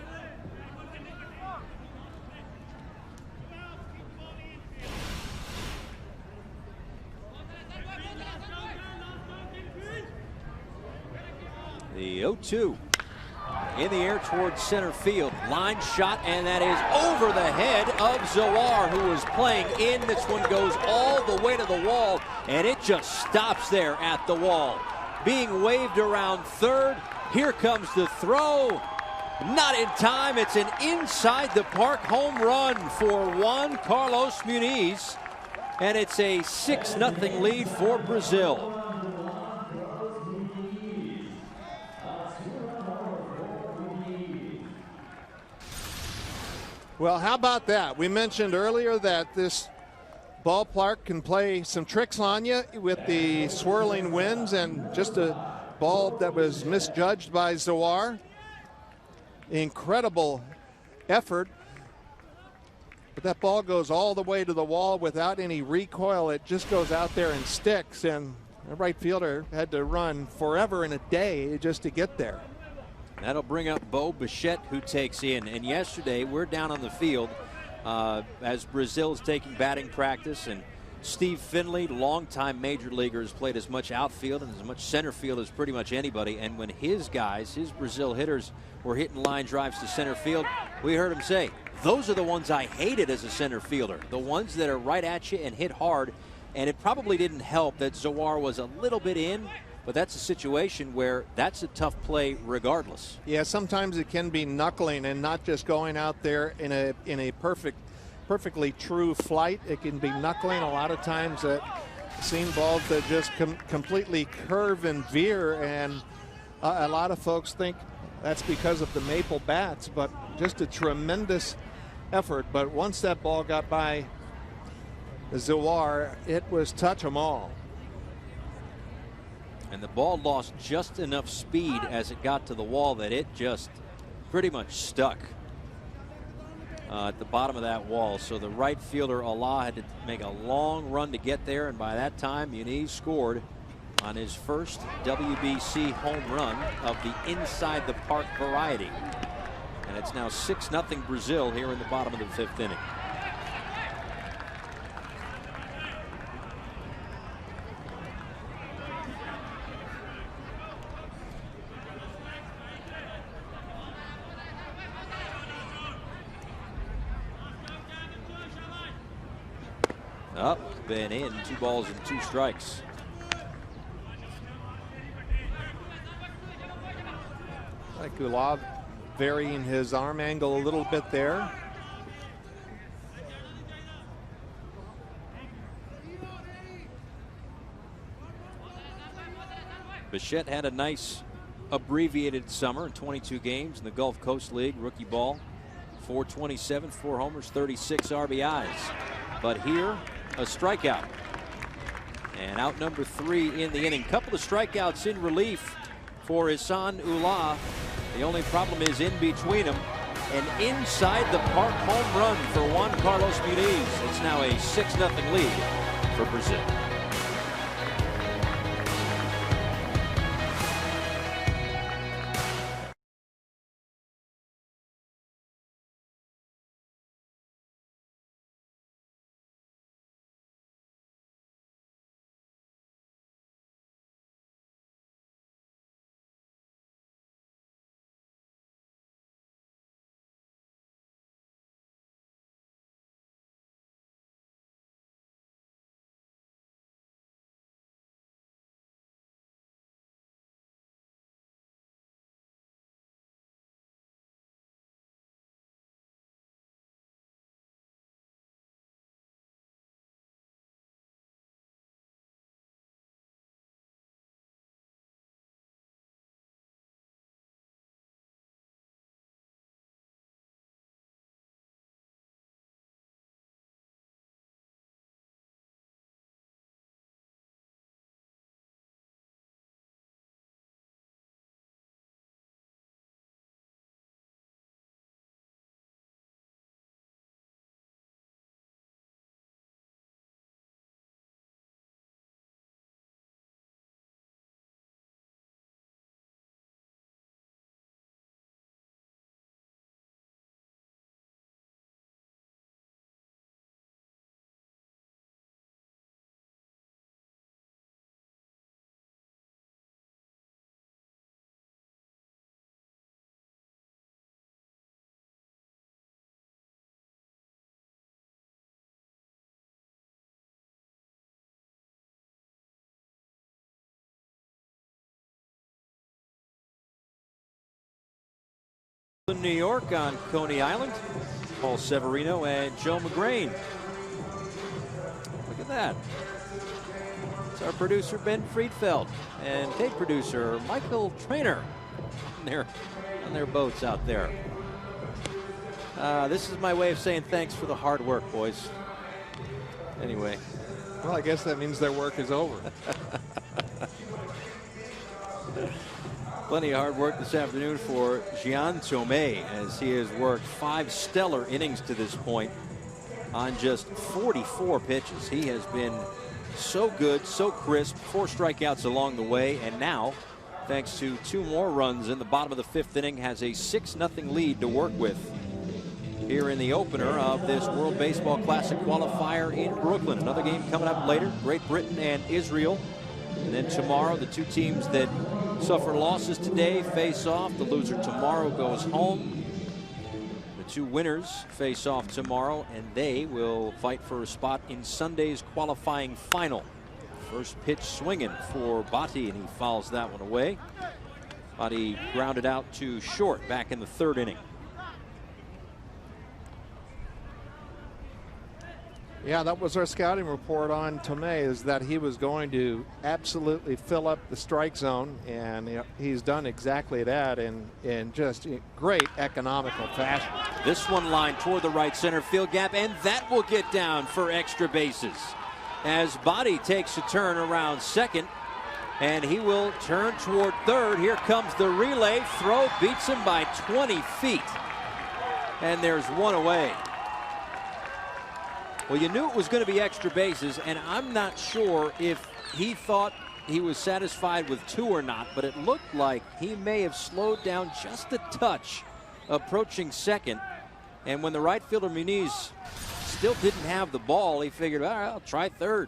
The 0-2 in the air towards center field. Line shot, and that is over the head of Zohar, who was playing in. This one goes all the way to the wall, and it just stops there at the wall. Being waved around 3rd. Here comes the throw. Not in time. It's an inside the park home run for Juan Carlos Muniz, and it's a 6-0 lead for Brazil. Well, how about that? We mentioned earlier that this ballpark can play some tricks on you with the swirling winds, and just a ball that was misjudged by Zoar. Incredible effort. But that ball goes all the way to the wall without any recoil. It just goes out there and sticks, and the right fielder had to run forever and a day just to get there. That'll bring up Bo Bichette, who takes in. And yesterday, we're down on the field as Brazil's taking batting practice. And Steve Finley, longtime major leaguer, has played as much outfield and as much center field as pretty much anybody. And when his guys, his Brazil hitters, were hitting line drives to center field, we heard him say, those are the ones I hated as a center fielder. The ones that are right at you and hit hard. And it probably didn't help that Zoar was a little bit in. But that's a situation where that's a tough play regardless. Yeah, sometimes it can be knuckling and not just going out there in a perfectly true flight. It can be knuckling. A lot of times I've seen balls that just completely curve and veer, and a lot of folks think that's because of the maple bats, but just a tremendous effort. But once that ball got by Zoar, it was touch 'em all. And the ball lost just enough speed as it got to the wall that it just pretty much stuck at the bottom of that wall. So the right fielder, Allah, had to make a long run to get there. And by that time, Muniz scored on his first WBC home run of the inside the park variety. And it's now 6-0 Brazil here in the bottom of the 5th inning. Up, been in, 2 balls and 2 strikes. Like Gulab varying his arm angle a little bit there. Bichette had a nice abbreviated summer in 22 games in the Gulf Coast League rookie ball. 427, 4 homers, 36 RBIs. But here, a strikeout. And out number 3 in the inning. Couple of strikeouts in relief for Ihsan Ullah. The only problem is in between them. An inside the park home run for Juan Carlos Muniz. It's now a 6-0 lead for Brazil. In New York on Coney Island, Paul Severino and Joe McGrain. Look at that. It's our producer Ben Friedfeld and tape producer Michael Trainer on their boats out there. This is my way of saying thanks for the hard work, boys. Anyway. Well, I guess that means their work is over. Plenty of hard work this afternoon for Gian Tomei, as he has worked 5 stellar innings to this point on just 44 pitches. He has been so good, so crisp, 4 strikeouts along the way, and now, thanks to 2 more runs in the bottom of the 5th inning, has a 6-0 lead to work with here in the opener of this World Baseball Classic qualifier in Brooklyn. Another game coming up later, Great Britain and Israel. And then tomorrow, the 2 teams that suffer losses today face off. The loser tomorrow goes home. The 2 winners face off tomorrow, and they will fight for a spot in Sunday's qualifying final. First pitch swinging for Bati, and he fouls that one away. Bati grounded out to short back in the 3rd inning. Yeah, that was our scouting report on Tomei, is that he was going to absolutely fill up the strike zone, and he's done exactly that in just great economical fashion. This one lined toward the right center field gap, and that will get down for extra bases as Bati takes a turn around second, and he will turn toward third. Here comes the relay throw, beats him by 20 feet, and there's one away. Well, you knew it was going to be extra bases, and I'm not sure if he thought he was satisfied with 2 or not, but it looked like he may have slowed down just a touch approaching second. And when the right fielder Muniz still didn't have the ball, he figured, all right, I'll try third.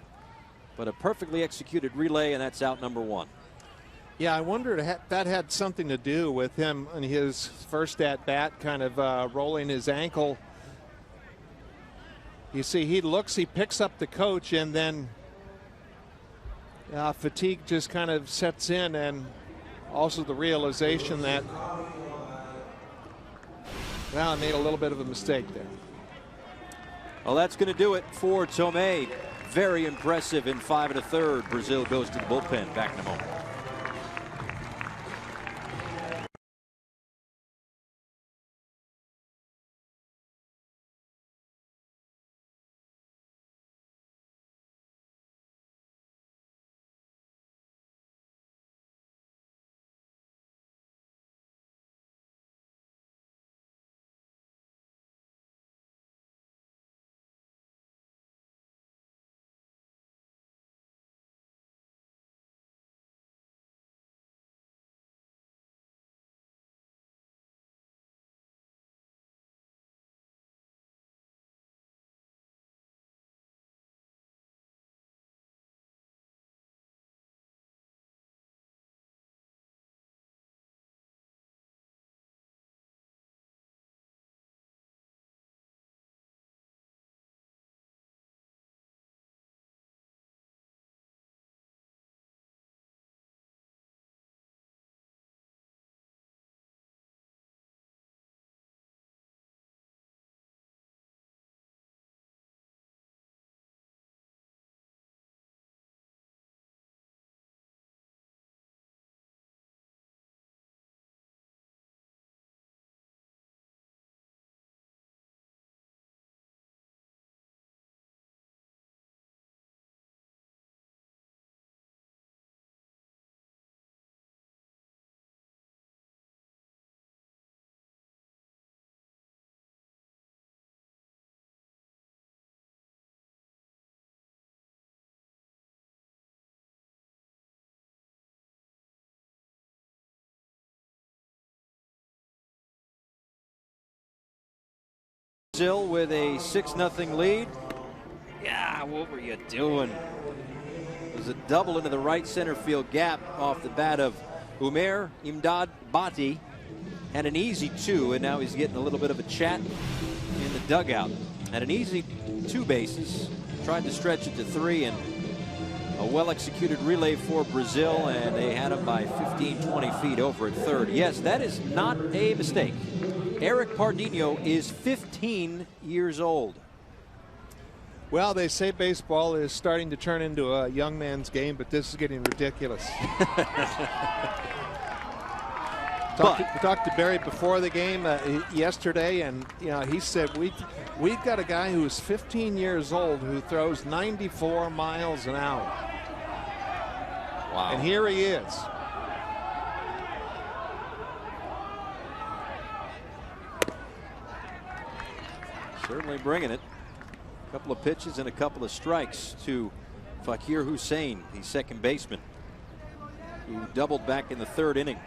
But a perfectly executed relay, and that's out number 1. Yeah, I wondered if that had something to do with him in his first at bat, kind of rolling his ankle. You see, he picks up the coach, and then fatigue just kind of sets in, and also the realization that, well, I made a little bit of a mistake there. Well, that's going to do it for Tomei. Very impressive in 5 1/3. Brazil goes to the bullpen. Back in a moment. Brazil with a 6-0 lead. Yeah, what were you doing? It was a double into the right center field gap off the bat of Umer Imdad Bati. Had an easy 2, and now he's getting a little bit of a chat in the dugout. Had an easy 2 bases. Tried to stretch it to 3, and a well-executed relay for Brazil, and they had him by 15, 20 feet over at third. Yes, that is not a mistake. Eric Pardinho is 15 years old. Well, they say baseball is starting to turn into a young man's game, but this is getting ridiculous. Talked to Barry before the game yesterday, and he said we've got a guy who's 15 years old who throws 94 miles an hour. Wow. And here he is. Certainly bringing it. A couple of pitches and a couple of strikes to Fakir Hussein, the second baseman, who doubled back in the third inning.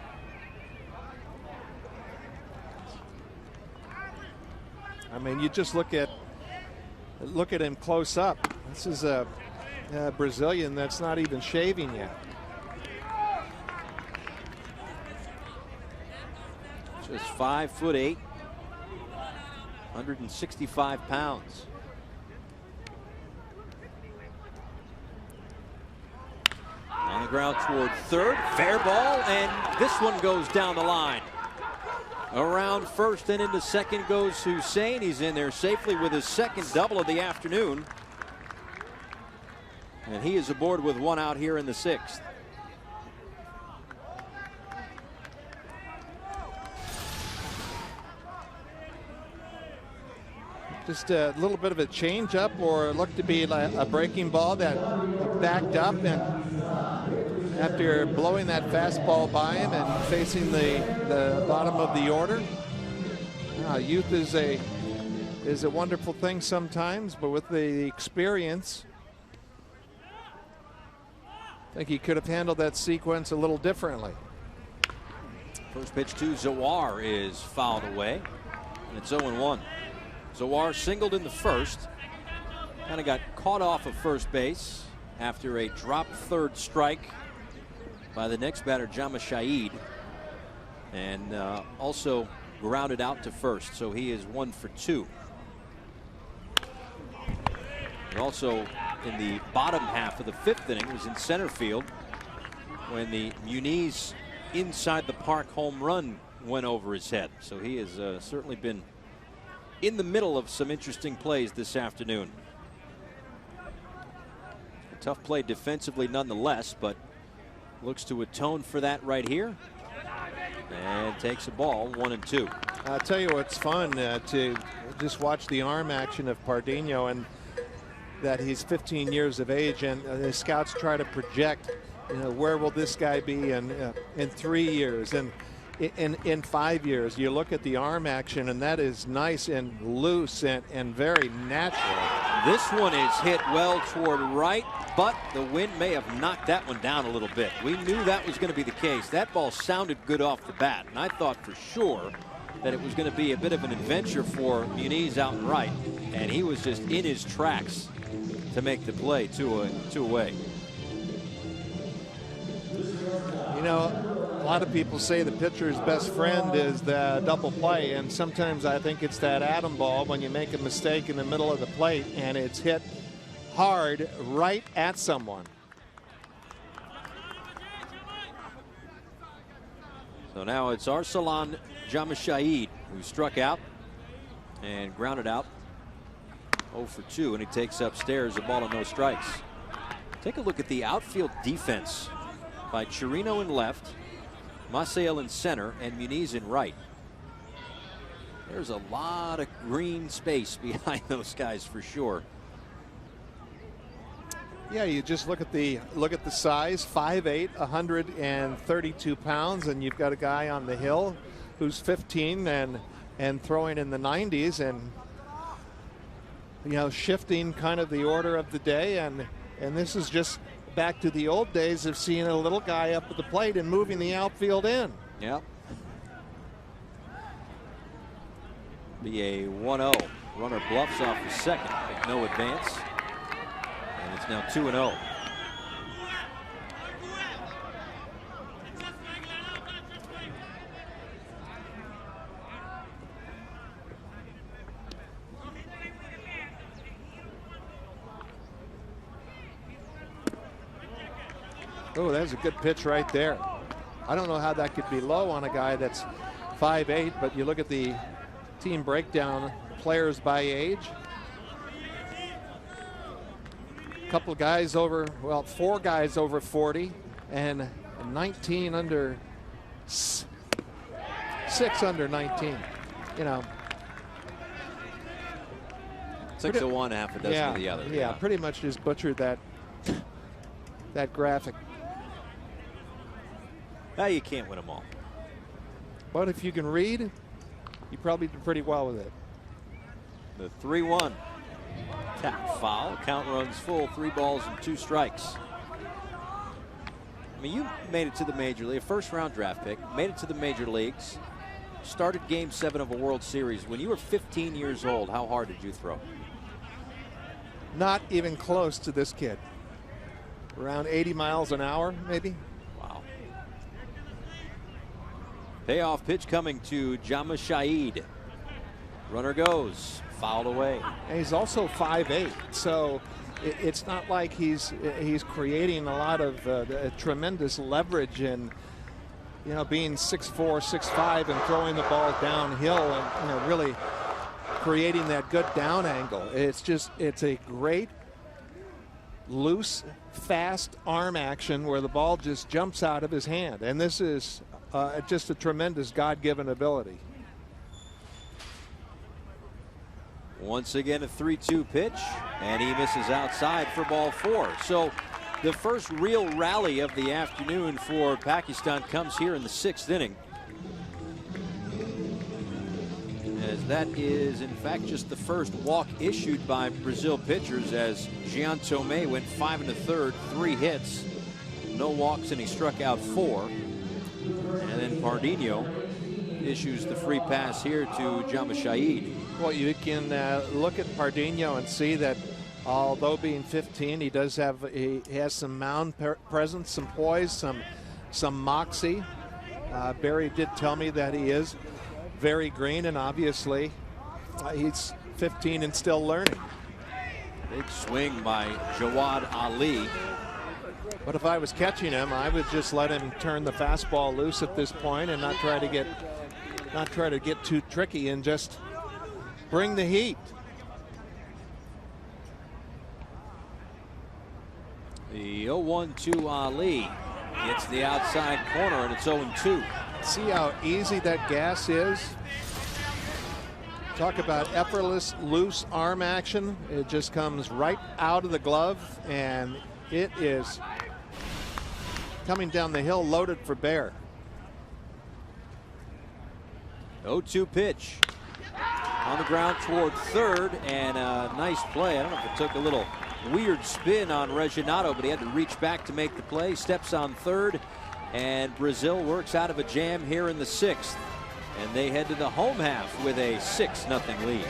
I mean, you just look at him close up. This is a Brazilian that's not even shaving yet. Just 5'8", 165 pounds. On the ground toward third, fair ball, and this one goes down the line. Around first and into second goes Hussein. He's in there safely with his second double of the afternoon. And he is aboard with one out here in the sixth. Just a little bit of a change up, or looked to be like a breaking ball that backed up, and after blowing that fastball by him and facing the bottom of the order. Youth is a wonderful thing sometimes, but with the experience, I think he could have handled that sequence a little differently. First pitch to Zawar is fouled away, and it's 0-1. Zawar singled in the first, kind of got caught off of first base after a drop third strike by the next batter, Jama Shaid, and also grounded out to first, so he is 1 for 2. And also in the bottom half of the fifth inning was in center field when the Muniz inside the park home run went over his head. So he has certainly been in the middle of some interesting plays this afternoon. A tough play defensively nonetheless, but looks to atone for that right here, and takes a ball 1-2. I'll tell you what's fun to just watch the arm action of Pardinho, and that he's 15 years of age, and the scouts try to project, where will this guy be in 3 years and in 5 years. You look at the arm action, and that is nice and loose and very natural. This one is hit well toward right, but the wind may have knocked that one down a little bit. We knew that was going to be the case. That ball sounded good off the bat, and I thought for sure that it was going to be a bit of an adventure for Muniz out and right, and he was just in his tracks to make the play two away. A lot of people say the pitcher's best friend is the double play, and sometimes I think it's that atom ball when you make a mistake in the middle of the plate and it's hit hard right at someone. So now it's Arsalan Jamashaid who struck out and grounded out 0 for 2, and he takes upstairs a ball and no strikes. Take a look at the outfield defense by Chirino in left, Maciel in center, and Muniz in right. There's a lot of green space behind those guys for sure. Yeah, you just look at the size, 5'8", 132 pounds, and you've got a guy on the hill who's 15 and throwing in the 90s, and shifting kind of the order of the day, and this is just back to the old days of seeing a little guy up at the plate and moving the outfield in. Yep. Be a 1-0. Runner bluffs off the second, with no advance. And it's now 2-0. Oh, that's a good pitch right there. I don't know how that could be low on a guy that's 5'8", but you look at the team breakdown, players by age. A couple guys over, well, 4 guys over 40, and 19 under 6 under 19. You know. 6 of one, half a dozen of the other. Yeah, pretty much just butchered that graphic. You can't win them all. But if you can read, you probably do pretty well with it. The 3-1. Tap foul. Count runs full. 3 balls and 2 strikes. I mean, you made it to the major league, a first-round draft pick, made it to the major leagues, started Game 7 of a World Series. When you were 15 years old, how hard did you throw? Not even close to this kid. Around 80 miles an hour, maybe. Wow. Payoff pitch coming to Jama Shaid. Runner goes. Fouled away. And he's also 5'8", so it's not like he's creating a lot of tremendous leverage and being 6'4", 6'5", and throwing the ball downhill and really creating that good down angle. It's a great loose, fast arm action where the ball just jumps out of his hand, and this is just a tremendous God-given ability. Once again, a 3-2 pitch, and he misses outside for ball 4. So the first real rally of the afternoon for Pakistan comes here in the 6th inning. As that is, in fact, just the first walk issued by Brazil pitchers, as Jean Tomé went 5 1/3, 3 hits, no walks, and he struck out 4. And then Pardinho issues the free pass here to Jama Shaid. Well, you can look at Pardinho and see that although being 15, he has some mound presence, some poise, some moxie. Barry did tell me that he is very green, and obviously he's 15 and still learning. Big swing by Jawad Ali. But if I was catching him, I would just let him turn the fastball loose at this point and not try to get too tricky and just bring the heat. The 0-1 to Ali gets the outside corner, and it's 0-2. See how easy that gas is? Talk about effortless, loose arm action. It just comes right out of the glove, and it is coming down the hill loaded for bear. 0-2 pitch. On the ground toward third, and a nice play. I don't know if it took a little weird spin on Reginatto, but he had to reach back to make the play. Steps on third, and Brazil works out of a jam here in the 6th. And they head to the home half with a 6-0 lead.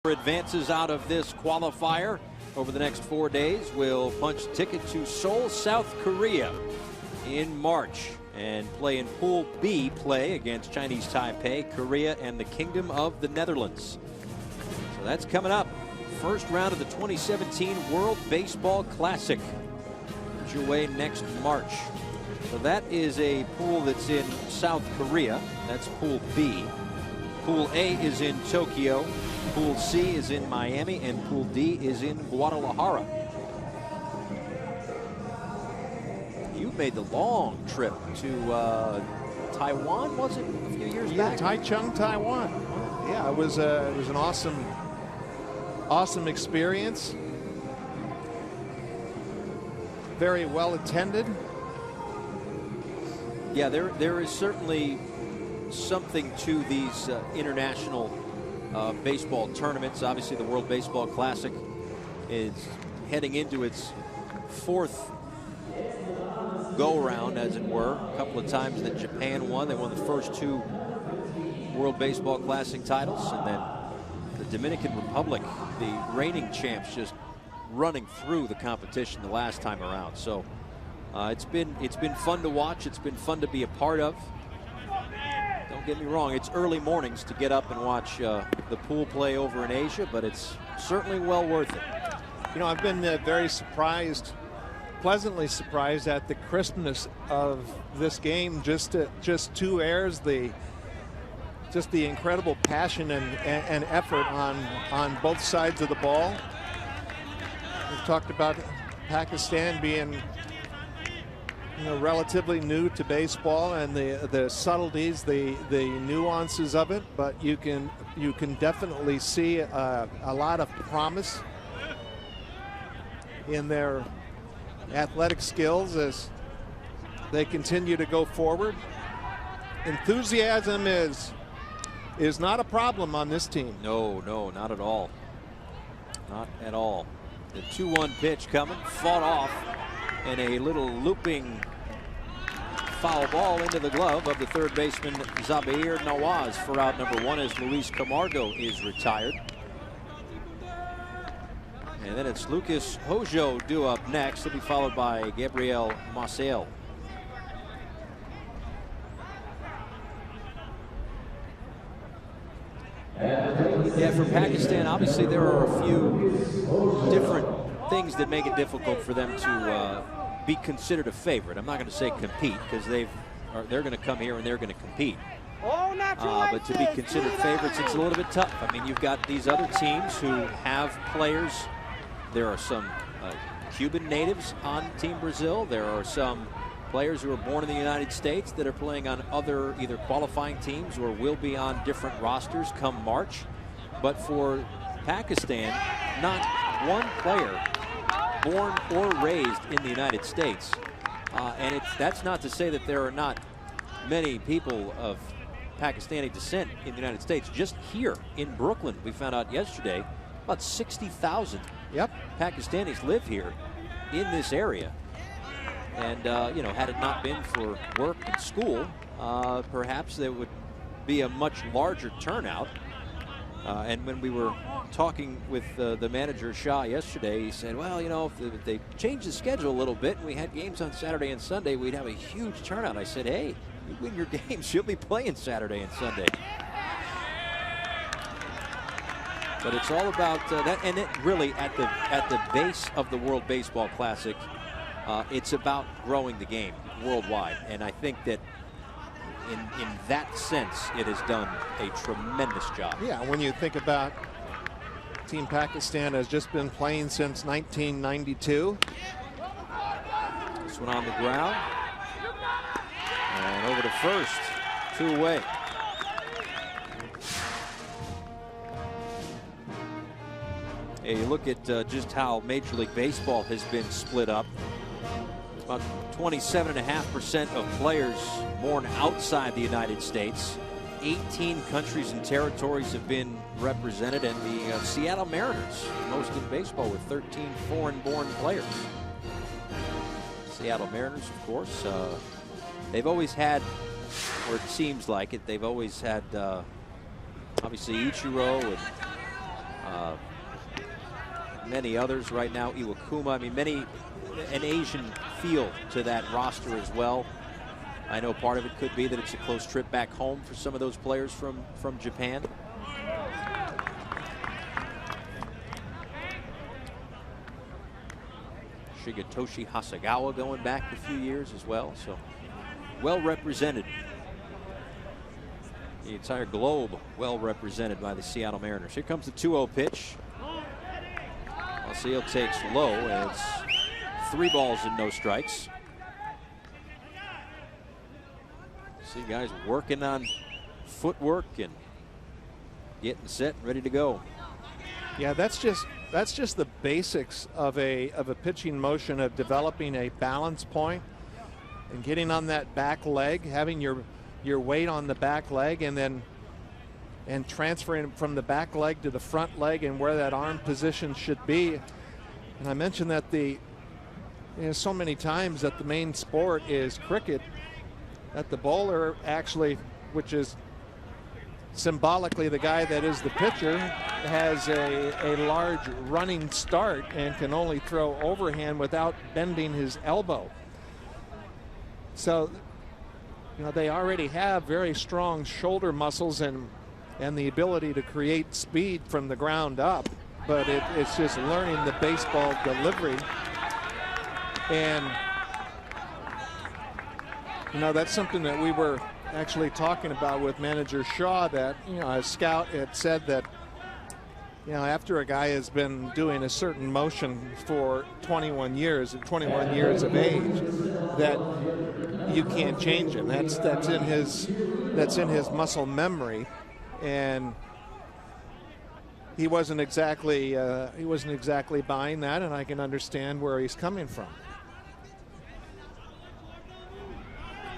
Advances out of this qualifier. over the next 4 days, will punch a ticket to Seoul, South Korea in March and play in Pool B play against Chinese Taipei, Korea, and the Kingdom of the Netherlands. So that's coming up. First round of the 2017 World Baseball Classic. Underway next March. So that is a pool that's in South Korea. That's Pool B. Pool A is in Tokyo. Pool C is in Miami, and Pool D is in Guadalajara. You made the long trip to Taiwan, was it, a few years back? Taichung, Taiwan. Yeah, it was an awesome experience. Very well attended. Yeah, there is certainly something to these international baseball tournaments. Obviously, the World Baseball Classic is heading into its 4th go-around, as it were. A couple of times that Japan won. They won the first 2 World Baseball Classic titles, and then the Dominican Republic, the reigning champs, just running through the competition the last time around. So it's been fun to watch. It's been fun to be a part of. Don't get me wrong, it's early mornings to get up and watch the pool play over in Asia, but it's certainly well worth it. You know, I've been very surprised, pleasantly surprised at the crispness of this game. Just 2 errors, just the incredible passion and effort on both sides of the ball. We've talked about Pakistan being, relatively new to baseball, and the subtleties, the nuances of it, but you can definitely see a lot of promise in their athletic skills as they continue to go forward. Enthusiasm is not a problem on this team. No, not at all. Not at all. The 2-1 pitch coming, fought off, and a little looping foul ball into the glove of the third baseman Zabir Nawaz for out number 1 as Luis Camargo is retired. And then it's Lucas Hojo due up next. He'll be followed by Gabriel Maciel. Yeah, for Pakistan, obviously there are a few different things that make it difficult for them to be considered a favorite. I'm not going to say compete, because they're going to come here and they're going to compete. But to be considered favorites, it's a little bit tough. I mean, you've got these other teams who have players. There are some Cuban natives on Team Brazil. There are some players who are born in the United States that are playing on other either qualifying teams or will be on different rosters come March. But for Pakistan, not one player born or raised in the United States. And that's not to say that there are not many people of Pakistani descent in the United States. Just here in Brooklyn, we found out yesterday, about 60,000 Pakistanis live here in this area. And, had it not been for work and school, perhaps there would be a much larger turnout. And when we were talking with the manager, Shah, yesterday, he said, well, if they changed the schedule a little bit and we had games on Saturday and Sunday, we'd have a huge turnout. I said, hey, you win your games, you'll be playing Saturday and Sunday. But it's all about that, and it really at the base of the World Baseball Classic, it's about growing the game worldwide. And I think that in that sense, it has done a tremendous job. Yeah, when you think about Team Pakistan has just been playing since 1992. This one on the ground. And over to first, 2 away. Hey, you look at just how Major League Baseball has been split up. About 27.5% of players born outside the United States. 18 countries and territories have been represented, and the Seattle Mariners, most in baseball, with 13 foreign-born players. Seattle Mariners, of course, they've always had, or it seems like it, they've always had, obviously, Ichiro and many others right now. Iwakuma, I mean, an Asian feel to that roster as well. I know part of it could be that it's a close trip back home for some of those players from Japan. Shigetoshi Hasagawa going back a few years as well, so well represented. The entire globe well represented by the Seattle Mariners. Here comes the 2-0 pitch. Maciel takes low, and it's 3 balls and no strikes. See guys working on footwork and getting set, ready to go. Yeah, that's just the basics of a pitching motion, of developing a balance point and getting on that back leg, having your weight on the back leg, and transferring from the back leg to the front leg and where that arm position should be. And I mentioned that so many times that the main sport is cricket, that the bowler actually, which is symbolically the guy that is the pitcher, has a large running start and can only throw overhand without bending his elbow. So, they already have very strong shoulder muscles and the ability to create speed from the ground up, but it's just learning the baseball delivery. And that's something that we were actually talking about with manager Shaw, that a scout had said that after a guy has been doing a certain motion for 21 years of age, that you can't change him. That's in his muscle memory, and he wasn't exactly buying that, and I can understand where he's coming from.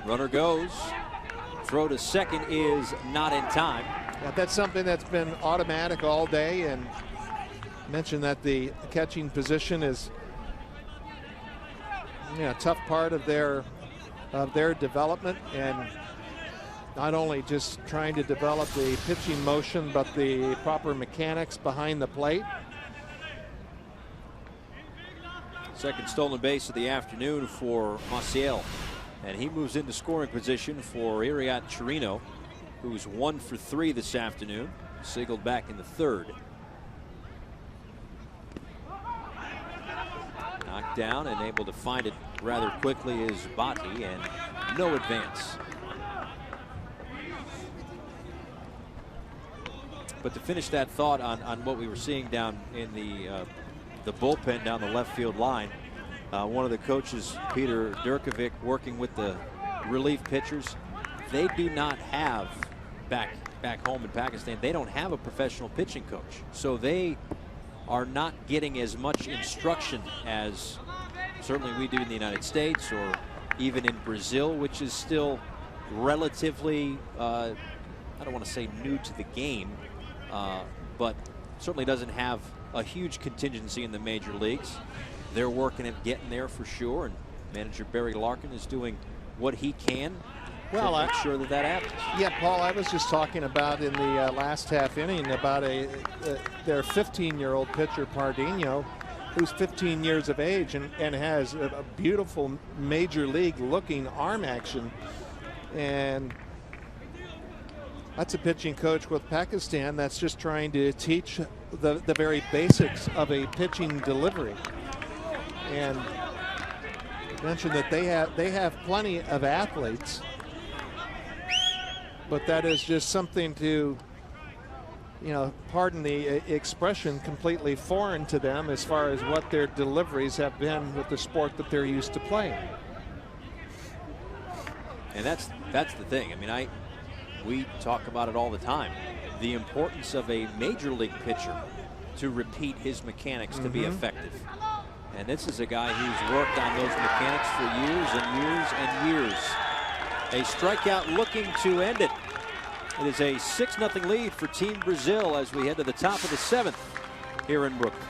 Runner goes. Throw to second is not in time. Yeah, that's something that's been automatic all day, and mentioned that the catching position is a tough part of their development, and not only just trying to develop the pitching motion, but the proper mechanics behind the plate. Second stolen base of the afternoon for Maciel. And he moves into scoring position for Iriat Chirino, who's 1 for 3 this afternoon. Singled back in the 3rd. Knocked down and able to find it rather quickly is Bati, and no advance. But to finish that thought on what we were seeing down in the bullpen down the left field line, one of the coaches, Peter Durkovic, working with the relief pitchers, they do not have back home in Pakistan, they don't have a professional pitching coach. So they are not getting as much instruction as certainly we do in the United States, or even in Brazil, which is still relatively, I don't want to say new to the game, but certainly doesn't have a huge contingency in the major leagues. They're working at getting there for sure, and manager Barry Larkin is doing what he can to make sure that happens. Yeah, Paul, I was just talking about in the last half inning about their 15-year-old pitcher Pardinho, who's 15 years of age and has a beautiful major league looking arm action. And that's a pitching coach with Pakistan that's just trying to teach the very basics of a pitching delivery. And mentioned that they have plenty of athletes, but that is just something to, pardon the expression, completely foreign to them as far as what their deliveries have been with the sport that they're used to playing. And that's the thing. I mean, we talk about it all the time. The importance of a major league pitcher to repeat his mechanics to be effective. And this is a guy who's worked on those mechanics for years and years and years. A strikeout looking to end it. It is a 6-0 lead for Team Brazil as we head to the top of the 7th here in Brooklyn.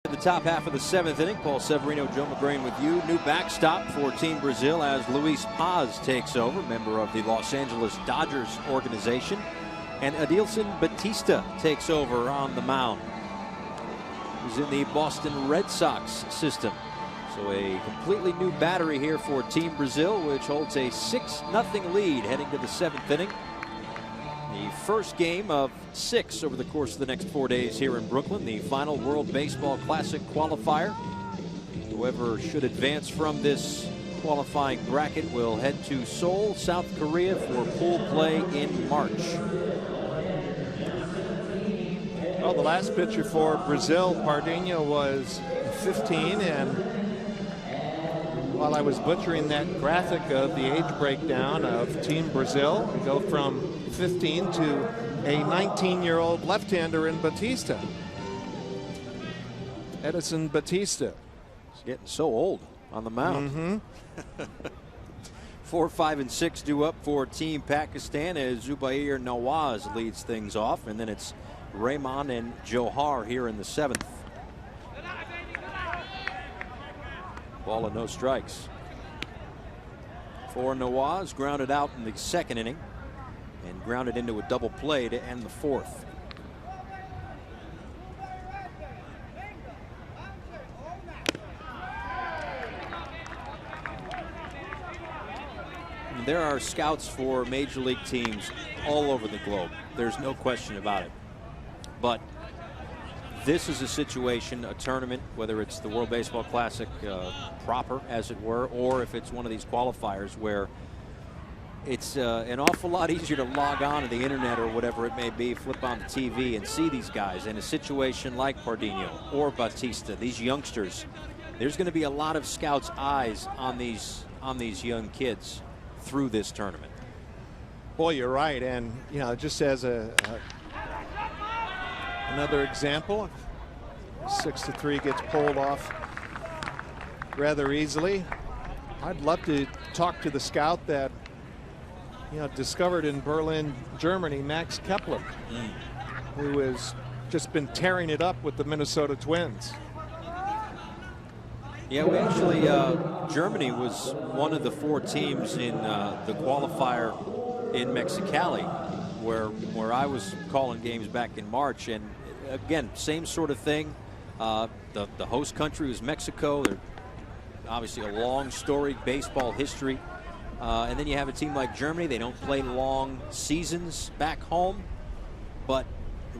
In the top half of the 7th inning, Paul Severino, Joe McGrain with you. New backstop for Team Brazil as Luis Paz takes over, member of the Los Angeles Dodgers organization. And Edilson Batista takes over on the mound. He's in the Boston Red Sox system. So a completely new battery here for Team Brazil, which holds a 6-0 lead heading to the 7th inning. The first game of 6 over the course of the next 4 days here in Brooklyn. The final World Baseball Classic qualifier. Whoever should advance from this qualifying bracket will head to Seoul, South Korea for pool play in March. Well, the last pitcher for Brazil, Pardinho, was 15, and while I was butchering that graphic of the age breakdown of Team Brazil, we go from 15 to a 19-year-old left-hander in Batista. Edilson Batista. He's getting so old on the mound. 4, 5, and 6 due up for Team Pakistan as Zubair Nawaz leads things off, and then it's Rahman and Gohara here in the 7th. Ball and no strikes. For Nawaz, grounded out in the 2nd inning and grounded into a double play to end the 4th. There are scouts for major league teams all over the globe. There's no question about it. But this is a situation, a tournament, whether it's the World Baseball Classic proper, as it were, or if it's one of these qualifiers where it's an awful lot easier to log on to the internet or whatever it may be, flip on the TV and see these guys. In a situation like Pardinho or Batista, these youngsters, there's going to be a lot of scouts' eyes on these young kids through this tournament. Boy, you're right, and you know, just as another example, 6-3 gets pulled off rather easily. I'd love to talk to the scout that, you know, discovered in Berlin, Germany, Max Kepler, who has just been tearing it up with the Minnesota Twins. Yeah, we actually, Germany was one of the 4 teams in the qualifier in Mexicali, where I was calling games back in March, and again, same sort of thing. The host country was Mexico. They're obviously a long, storied baseball history. And then you have a team like Germany. They don't play long seasons back home, but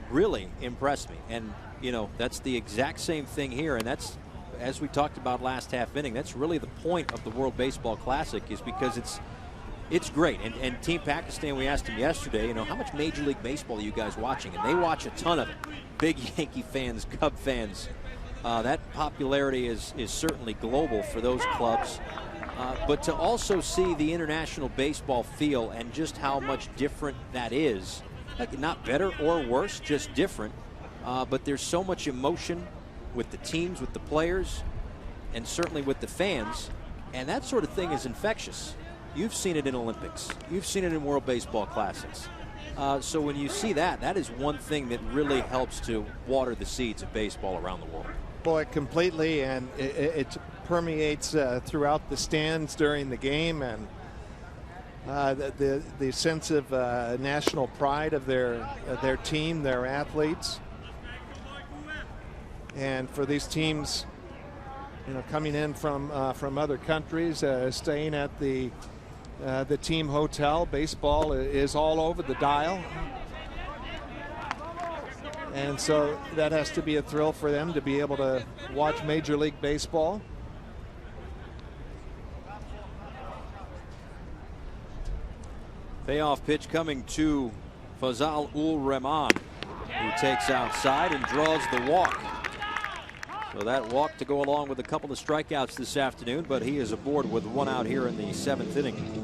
really impressed me. And, you know, that's the exact same thing here. And that's, as we talked about last half inning, that's really the point of the World Baseball Classic, is because it's great. And Team Pakistan, we asked them yesterday, you know, how much Major League Baseball are you guys watching? And they watch a ton of it. Big Yankee fans, Cub fans. That popularity is certainly global for those clubs. But to also see the international baseball feel and just how much different that is, like not better or worse, just different. But there's so much emotion with the teams, with the players, and certainly with the fans. And that sort of thing is infectious. You've seen it in Olympics. You've seen it in World Baseball Classics. So when you see that, that is one thing that really helps to water the seeds of baseball around the world. Boy, completely, and it permeates throughout the stands during the game, and the sense of national pride of their team, their athletes. And for these teams, you know, coming in from other countries, staying at the team hotel, baseball is all over the dial. And so that has to be a thrill for them to be able to watch Major League Baseball. Payoff pitch coming to Fazal-ul-Rahman, who takes outside and draws the walk. So that walk to go along with a couple of strikeouts this afternoon, but he is aboard with 1 out here in the 7th inning.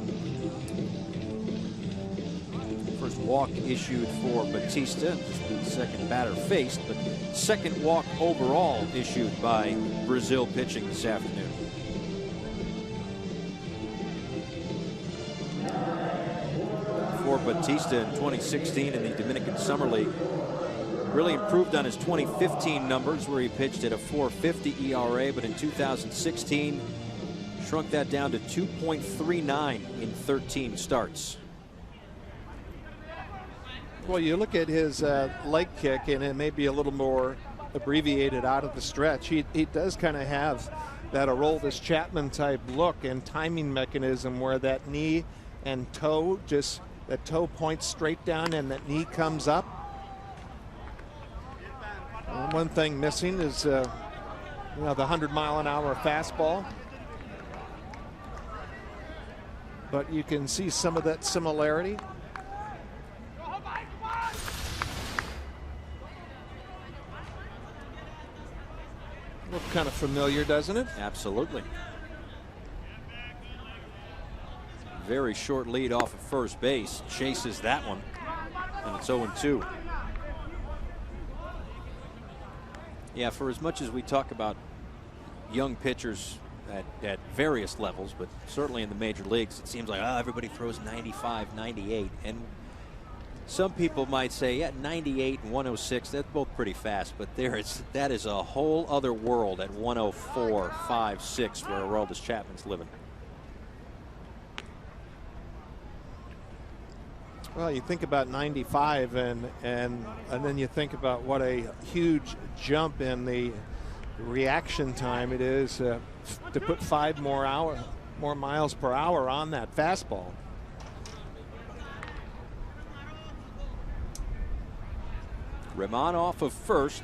First walk issued for Batista, the second batter faced, but second walk overall issued by Brazil pitching this afternoon. For Batista in 2016 in the Dominican Summer League, Really improved on his 2015 numbers where he pitched at a 4.50 ERA, but in 2016 shrunk that down to 2.39 in 13 starts. Well, you look at his leg kick, and it may be a little more abbreviated out of the stretch. He does kind of have that Aroldis Chapman type look and timing mechanism where that knee and toe, just that toe points straight down and that knee comes up. And one thing missing is the 100-mile-an-hour fastball. But you can see some of that similarity. Looks kind of familiar, doesn't it? Absolutely. Very short lead off of first base. Chases that one, and it's 0-2. Yeah, for as much as we talk about young pitchers at various levels, but certainly in the major leagues, it seems like everybody throws 95, 98. And some people might say, yeah, 98 and 106, that's both pretty fast, but that is a whole other world at 104, 5, 6, where Aroldis Chapman's living. Well, you think about 95, and then you think about what a huge jump in the reaction time it is to put 5 more miles per hour on that fastball. Ramon off of first.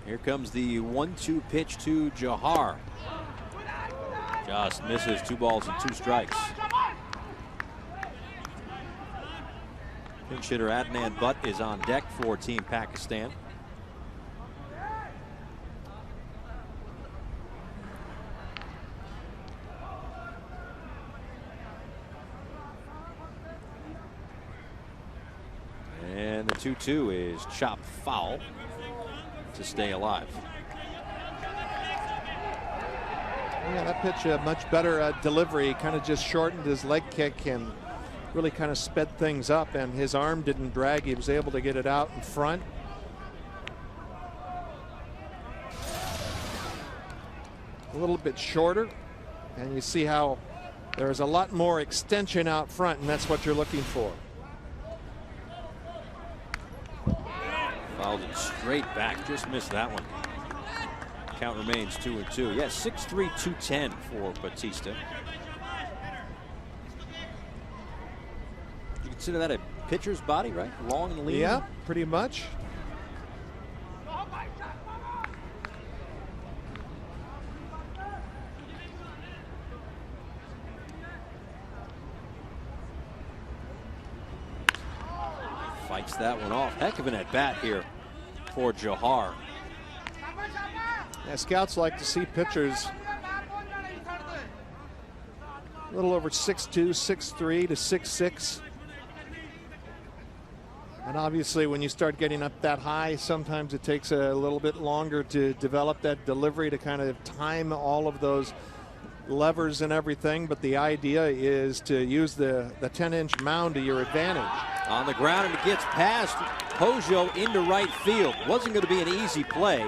Here comes the 1-2 pitch to Gohara. Just misses. 2 balls and 2 strikes. Pinch hitter Adnan Butt is on deck for Team Pakistan. And the 2-2 is chopped foul to stay alive. Yeah, that pitch a much better delivery. Kind of just shortened his leg kick and really kind of sped things up, and his arm didn't drag. He was able to get it out in front. A little bit shorter, and you see how there's a lot more extension out front, and that's what you're looking for. Fouled it straight back, just missed that one. Count remains 2-2. Yeah, 6'3", 210 for Batista. You consider that a pitcher's body, right? Long and lean. Yeah, pretty much. Fights that one off. Heck of an at bat here for Gohara. Yeah, scouts like to see pitchers a little over 6'2", 6'3" to 6'6". And obviously when you start getting up that high, sometimes it takes a little bit longer to develop that delivery to kind of time all of those levers and everything. But the idea is to use the 10-inch mound to your advantage. On the ground, and it gets past Hojo into right field. Wasn't going to be an easy play.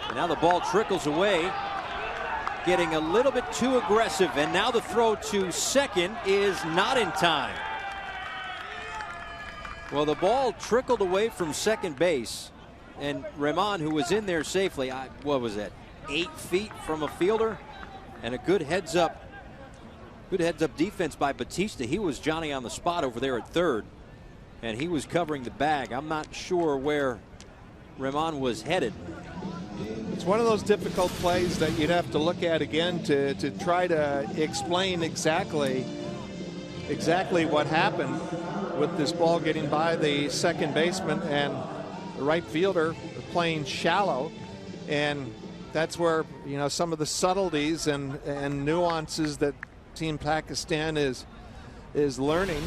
And now the ball trickles away, getting a little bit too aggressive, and now the throw to second is not in time. Well, the ball trickled away from second base, and Ramon, who was in there safely, what was that, 8 feet from a fielder, and a good heads up defense by Batista. He was Johnny on the spot over there at third, and he was covering the bag. I'm not sure where Ramon was headed. It's one of those difficult plays that you'd have to look at again to try to explain exactly what happened with this ball getting by the second baseman and the right fielder playing shallow. And that's where, you know, some of the subtleties and nuances that Team Pakistan is learning.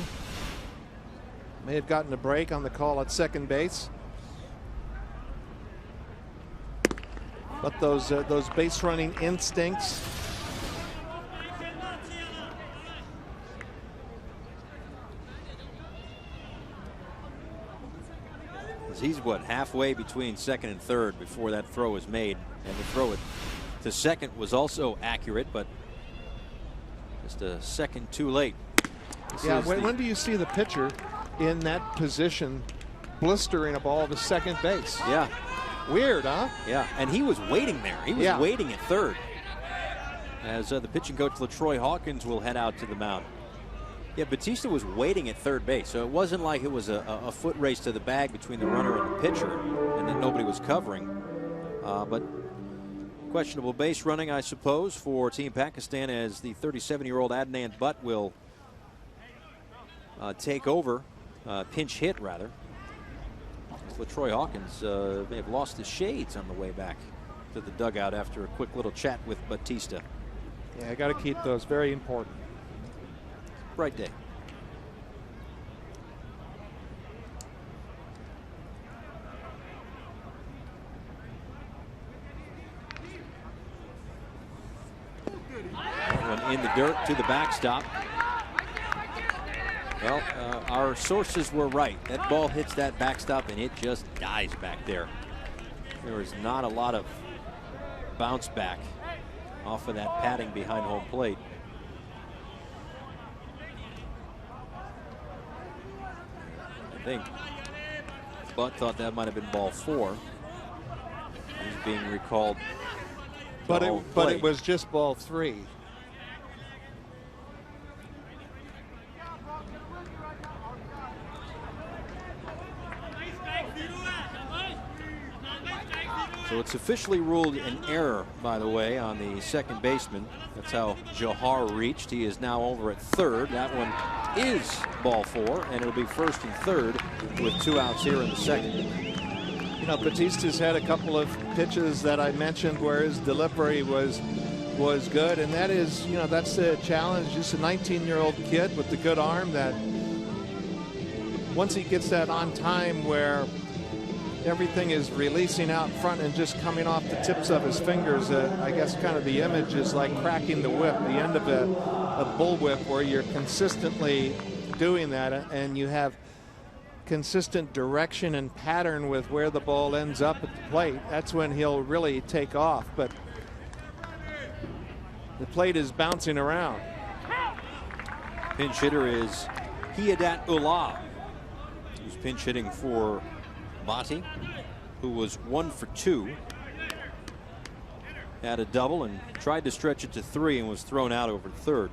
May have gotten a break on the call at second base. But those base running instincts, as he's what, halfway between second and third before that throw is made, and the throw it to second was also accurate, but just a second too late. Yeah, when do you see the pitcher in that position blistering a ball to second base? Yeah. Weird, huh? Yeah, and he was waiting there. He was waiting at third. As the pitching coach LaTroy Hawkins will head out to the mound. Yeah, Batista was waiting at third base, so it wasn't like it was a foot race to the bag between the runner and the pitcher and that nobody was covering. But questionable base running, I suppose, for Team Pakistan, as the 37-year-old Adnan Butt will take over, pinch hit rather. LaTroy Hawkins may have lost his shades on the way back to the dugout after a quick little chat with Batista. Yeah, I got to keep those, very important. Bright day. One in the dirt to the backstop. Well, our sources were right. That ball hits that backstop and it just dies back there. There is not a lot of bounce back off of that padding behind home plate. I think Butt thought that might have been ball 4. He's being recalled. But it was just ball 3. So it's officially ruled an error, by the way, on the second baseman. That's how Gohara reached. He is now over at third. That one is ball 4, and it'll be first and third with 2 outs here in the second. You know, Batista's had a couple of pitches that I mentioned where his delivery was good, and that is, you know, that's the challenge. Just a 19-year-old kid with the good arm that once he gets that on time where everything is releasing out front and just coming off the tips of his fingers, I guess kind of the image is like cracking the whip, the end of a bull whip, where you're consistently doing that and you have consistent direction and pattern with where the ball ends up at the plate. That's when he'll really take off, but the plate is bouncing around. Pinch hitter is Hiadat Ullah, who's pinch hitting for Bati, who was 1 for 2. Had a double and tried to stretch it to 3 and was thrown out over third.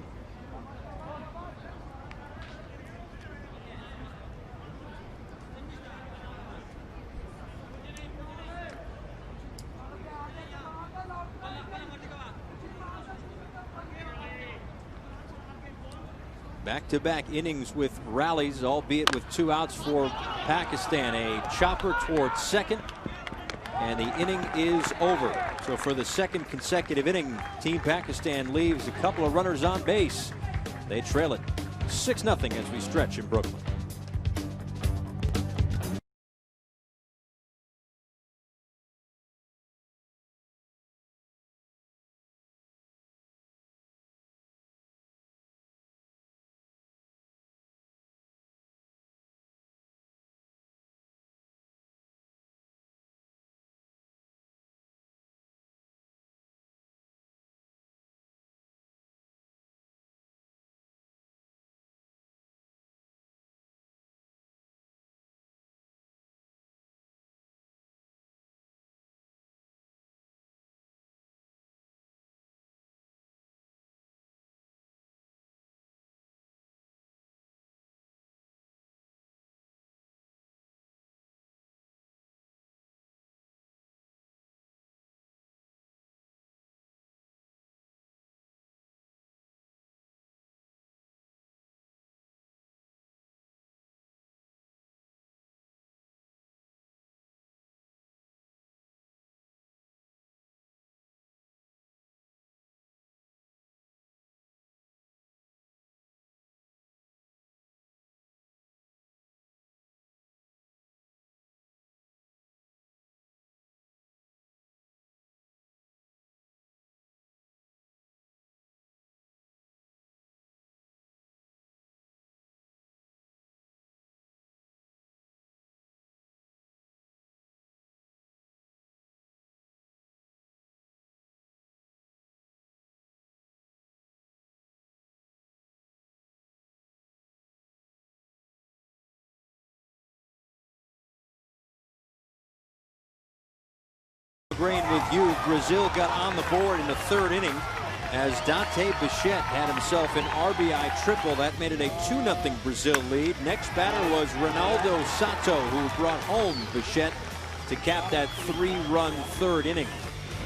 Back-to-back innings with rallies, albeit with 2 outs for Pakistan. A chopper towards second, and the inning is over. So for the second consecutive inning, Team Pakistan leaves a couple of runners on base. They trail it 6-0 as we stretch in Brooklyn. grain with you. Brazil got on the board in the third inning as Dante Bichette had himself an RBI triple. That made it a 2-0 Brazil lead. Next batter was Ronaldo Sato, who brought home Bichette to cap that 3-run third inning.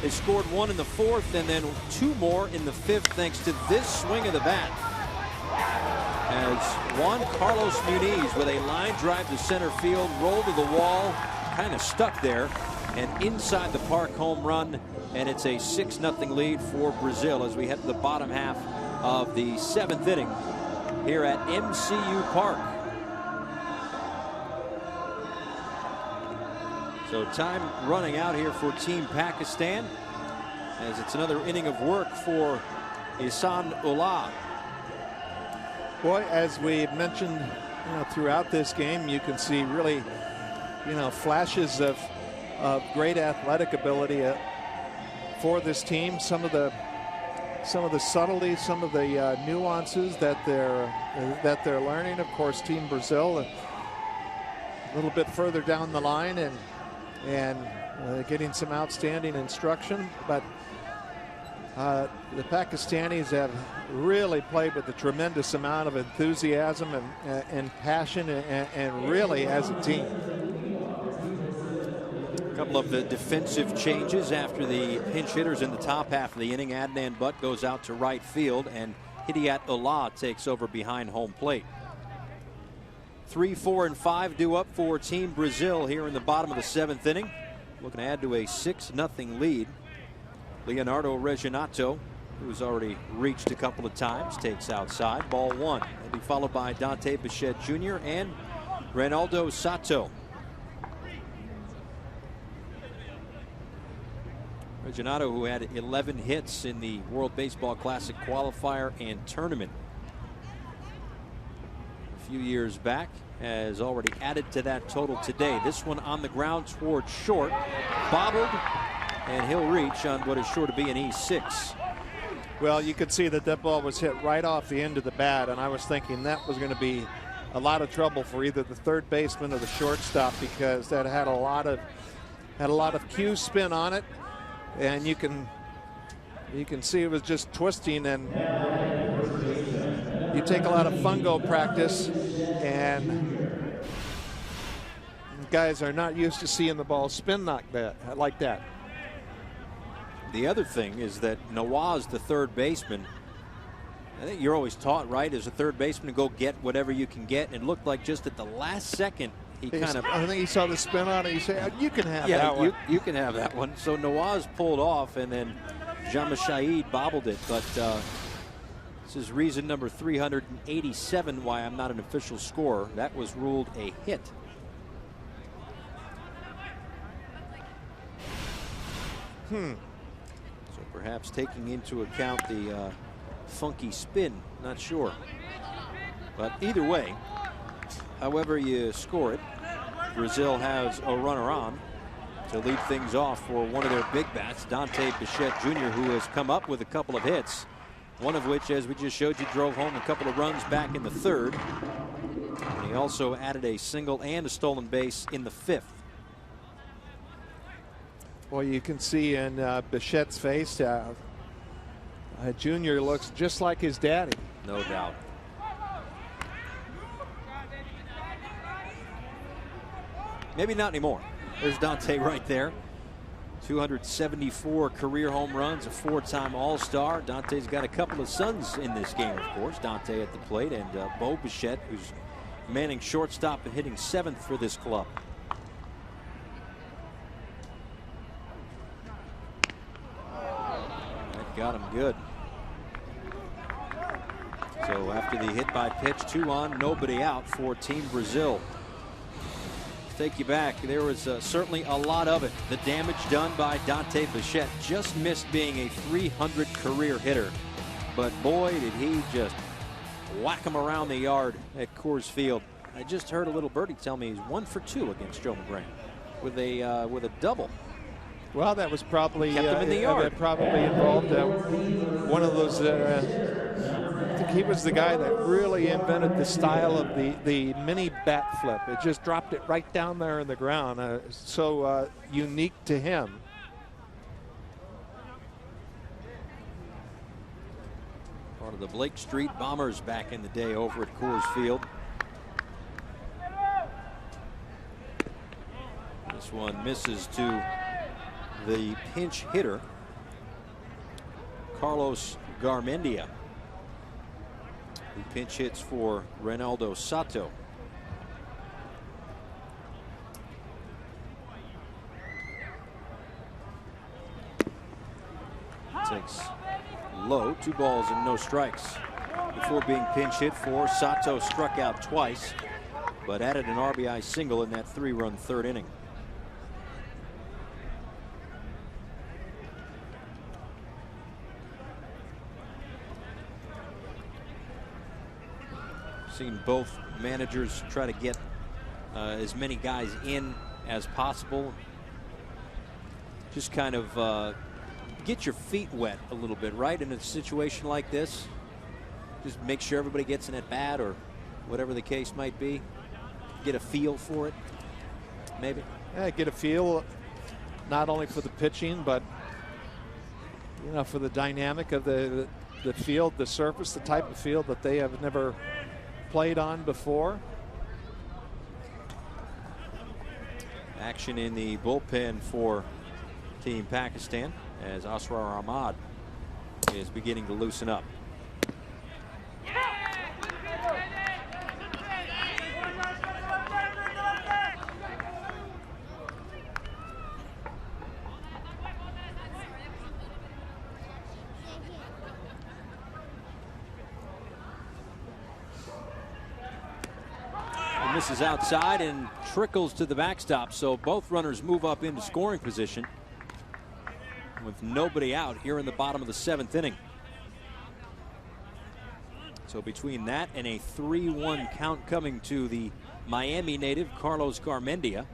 They scored 1 in the fourth and then 2 more in the fifth thanks to this swing of the bat. As Juan Carlos Muniz with a line drive to center field, rolled to the wall, kind of stuck there, and inside the park home run, and it's a 6-0 lead for Brazil as we head to the bottom half of the 7th inning here at MCU Park. So time running out here for Team Pakistan as it's another inning of work for Ihsan Ullah. Boy, as we mentioned, throughout this game, you can see really, flashes of great athletic ability for this team. Some of the subtleties, some of the nuances that they're learning. Of course, Team Brazil a little bit further down the line and getting some outstanding instruction, but the Pakistanis have really played with a tremendous amount of enthusiasm and passion and really as a team. A couple of the defensive changes after the pinch hitters in the top half of the inning. Adnan Butt goes out to right field and Hidayat Ullah takes over behind home plate. 3, 4, and 5 due up for Team Brazil here in the bottom of the 7th inning. Looking to add to a 6-0 lead. Leonardo Reginatto, who's already reached a couple of times, takes outside. Ball 1. He'll be followed by Dante Bichette Jr. and Ronaldo Sato. Reginatto, who had 11 hits in the World Baseball Classic qualifier and tournament a few years back, has already added to that total today. This one on the ground towards short, bobbled, and he'll reach on what is sure to be an E6. Well, you could see that ball was hit right off the end of the bat, and I was thinking that was going to be a lot of trouble for either the third baseman or the shortstop, because that had a lot of cue spin on it, and you can see it was just twisting. And you take a lot of fungo practice, and guys are not used to seeing the ball spin like that. The other thing is that Nawaz, the third baseman, I think you're always taught, right, as a third baseman, to go get whatever you can get. And it looked like just at the last second he kind of, I think he saw the spin on it. He said, "You can have that one." You can have that one. So Nawaz pulled off, and then Jama Shahid bobbled it. But this is reason number 387 why I'm not an official scorer. That was ruled a hit. So perhaps taking into account the funky spin, not sure. But either way, however you score it, Brazil has a runner on to lead things off for one of their big bats, Dante Bichette Jr., who has come up with a couple of hits, one of which, as we just showed you, drove home a couple of runs back in the third. And he also added a single and a stolen base in the fifth. Well, you can see in Bichette's face, Junior looks just like his daddy. No doubt. Maybe not anymore. There's Dante right there. 274 career home runs, a 4-time All-Star. Dante's got a couple of sons in this game, of course. Dante at the plate, and Bo Bichette, who's manning shortstop and hitting 7th for this club. That got him good. So after the hit by pitch, 2 on, nobody out for Team Brazil. Take you back, there was certainly a lot of it. The damage done by Dante Bichette, just missed being a 300 career hitter, but boy did he just whack him around the yard at Coors Field. I just heard a little birdie tell me he's 1 for 2 against Joe McGrain with a double. Well, that was probably kept him in the yard. That probably involved one of those. I think he was the guy that really invented the style of the mini bat flip. It just dropped it right down there in the ground. So unique to him. the Blake Street Bombers back in the day over at Coors Field. This one misses to the pinch hitter, Carlos Garmendia, who pinch hits for Reynaldo Sato. Takes low, 2 balls and no strikes. Before being pinch hit for, Sato struck out twice, but added an RBI single in that 3-run 3rd inning. Seen both managers try to get as many guys in as possible. Just kind of get your feet wet a little bit, right? In a situation like this, just make sure everybody gets an at bat or whatever the case might be. Get a feel for it, maybe. Yeah, get a feel not only for the pitching, but for the dynamic of the field, the surface, the type of field that they have never played on before. Action in the bullpen for Team Pakistan as Asrar Ahmad is beginning to loosen up. Misses outside and trickles to the backstop, so both runners move up into scoring position with nobody out here in the bottom of the 7th inning. So between that and a 3-1 count coming to the Miami native Carlos Garmendia,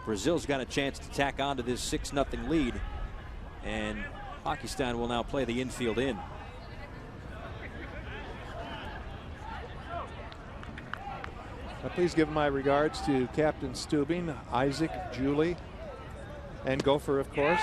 Brazil's got a chance to tack on to this 6-0 lead, and Pakistan will now play the infield in. Please give my regards to Captain Stubing, Isaac, Julie, and Gopher, of course.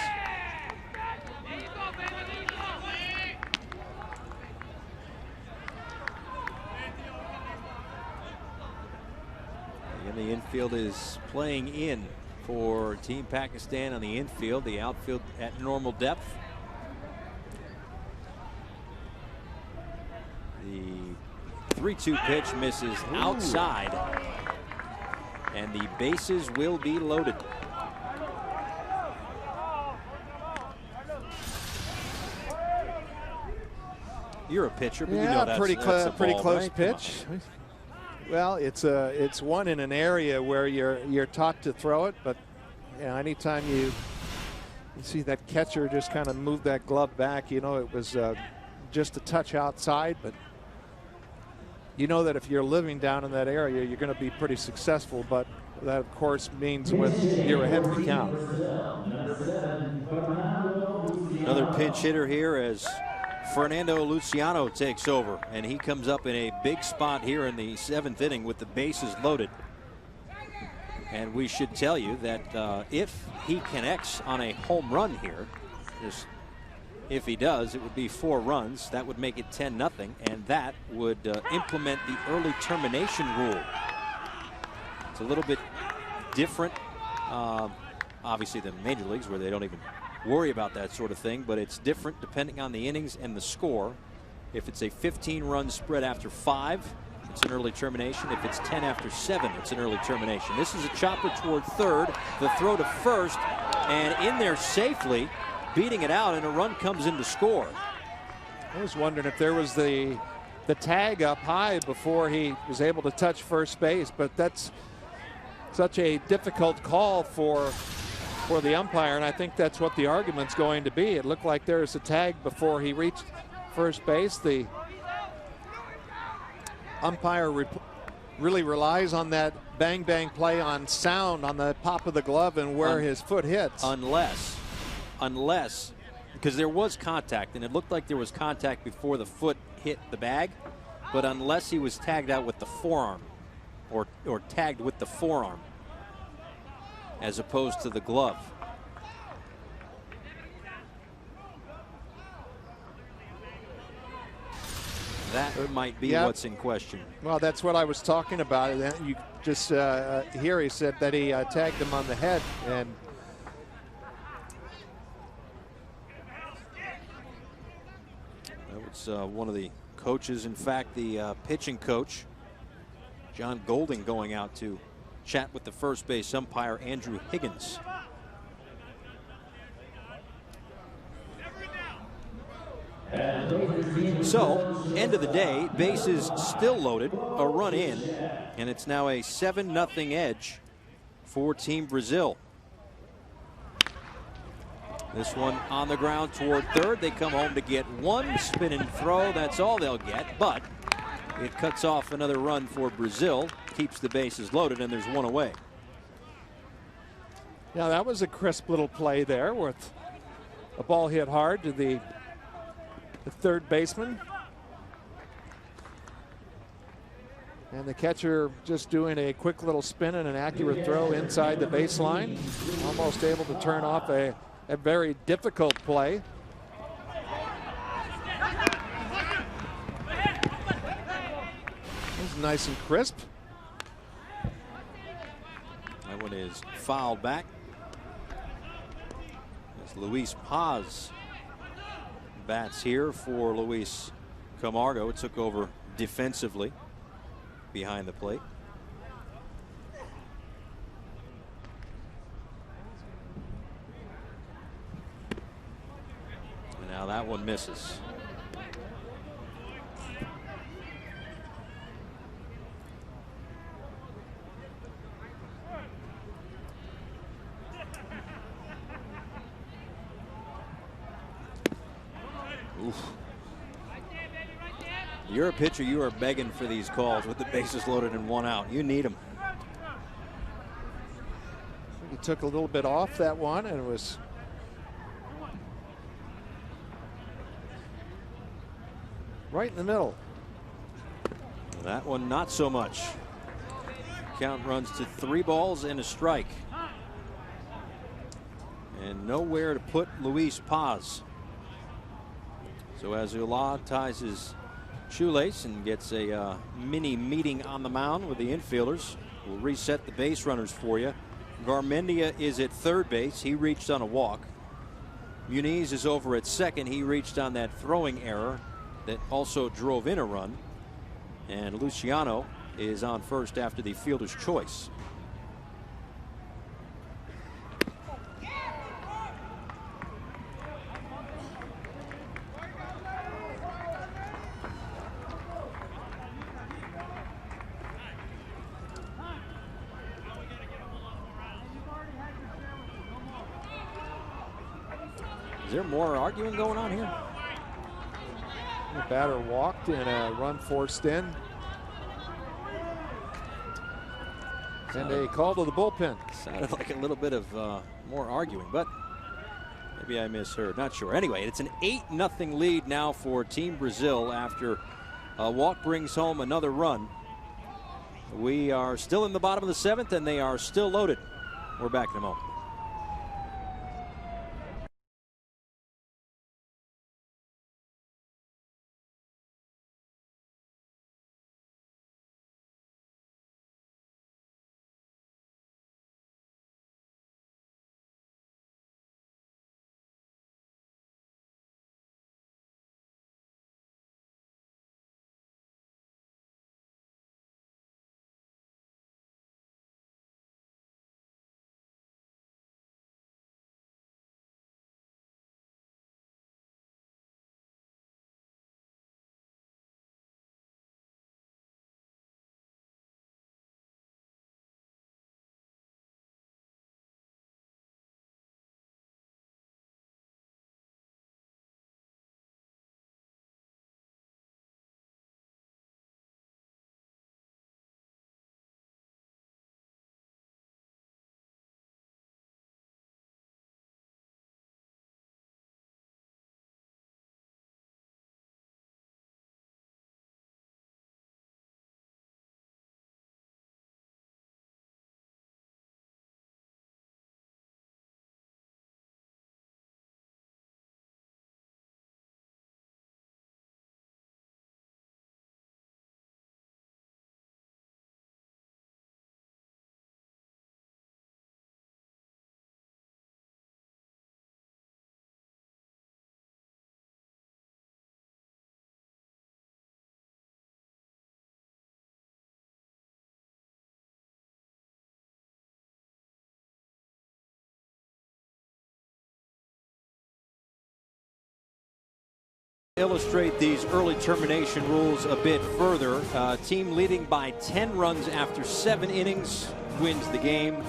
And the infield is playing in for Team Pakistan on the infield, the outfield at normal depth. The 3-2 pitch misses outside, and the bases will be loaded. You're a pitcher, but you know that's pretty ball, close right? pitch. Well, it's one in an area where you're taught to throw it, but anytime you see that catcher just kind of move that glove back, it was just a touch outside, but you know that if you're living down in that area, you're going to be pretty successful, but that, of course, means when you're ahead of the count. Another pinch hitter here as Fernando Luciano takes over, and he comes up in a big spot here in the 7th inning with the bases loaded. And we should tell you that if he connects on a home run here, just if he does, it would be 4 runs. That would make it 10-0, and that would implement the early termination rule. It's a little bit different, obviously, than major leagues where they don't even worry about that sort of thing, but it's different depending on the innings and the score. If it's a 15-run spread after 5, it's an early termination. If it's 10 after 7, it's an early termination. This is a chopper toward third, the throw to first, and in there safely, beating it out, and a run comes in to score. I was wondering if there was the tag up high before he was able to touch first base, but that's such a difficult call for the umpire, and I think that's what the argument's going to be. It looked like there was a tag before he reached first base. The umpire really relies on that bang-bang play on sound on the pop of the glove and where his foot hits. Unless, because there was contact, and it looked like there was contact before the foot hit the bag, but unless he was tagged out with the forearm or tagged with the forearm as opposed to the glove. That might be Yep. what's in question. Well, that's what I was talking about. And you just here he said that he tagged him on the head, and That was one of the coaches, in fact, the pitching coach, John Golding, going out to chat with the first base umpire, Andrew Higgins. So, end of the day, bases still loaded, a run in, and it's now a 7-0 edge for Team Brazil. This one on the ground toward third. They come home to get one spin and throw. That's all they'll get, but it cuts off another run for Brazil, keeps the bases loaded, and there's one away. yeah, that was a crisp little play there with a ball hit hard to the third baseman. And the catcher just doing a quick little spin and an accurate throw inside the baseline. Almost able to turn off a very difficult play. It was nice and crisp. That one is fouled back. As Luis Paz bats here for Luis Camargo. It took over defensively behind the plate. And now that one misses. Oof. You're a pitcher, you are begging for these calls with the bases loaded and one out. You need them. He took a little bit off that one, and it was right in the middle. That one not so much. Count runs to 3 balls and a strike. And nowhere to put Luis Paz. So as Ula ties his shoelace and gets a mini meeting on the mound with the infielders, we'll reset the base runners for you. Garmendia is at third base. He reached on a walk. Muniz is over at second. He reached on that throwing error that also drove in a run. And Luciano is on first after the fielder's choice. Is there more arguing going on here? The batter walked and a run forced in. And a call to the bullpen. Sounded like a little bit of more arguing, but maybe I misheard. Not sure. Anyway, it's an 8-0 lead now for Team Brazil after a walk brings home another run. We are still in the bottom of the 7th, and they are still loaded. We're back in a moment. Illustrate these early termination rules a bit further. Team leading by 10 runs after 7 innings wins the game.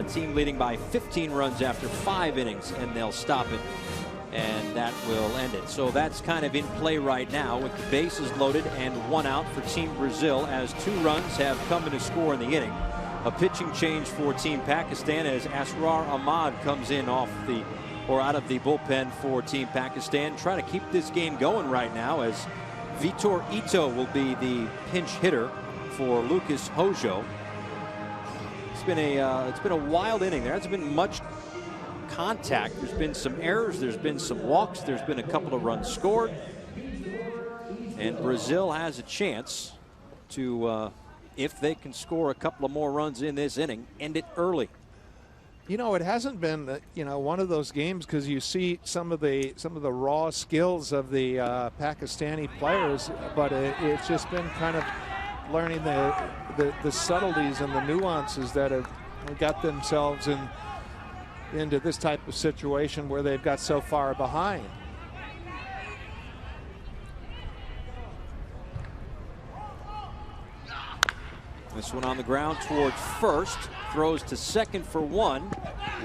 Team leading by 15 runs after 5 innings, and they'll stop it, and that will end it. So that's kind of in play right now with the bases loaded and 1 out for Team Brazil as 2 runs have come in to score in the inning. A pitching change for Team Pakistan as Asrar Ahmad comes in out of the bullpen for Team Pakistan. Trying to keep this game going right now as Vitor Ito will be the pinch hitter for Lucas Hojo. It's been a wild inning. There hasn't been much contact. There's been some errors. There's been some walks. There's been a couple of runs scored. And Brazil has a chance to, if they can score a couple of more runs in this inning, end it early. You know, it hasn't been, one of those games because you see some of the raw skills of the Pakistani players, but it's just been kind of learning the subtleties and the nuances that have got themselves into this type of situation where they've got so far behind. This one on the ground towards first, throws to second for 1,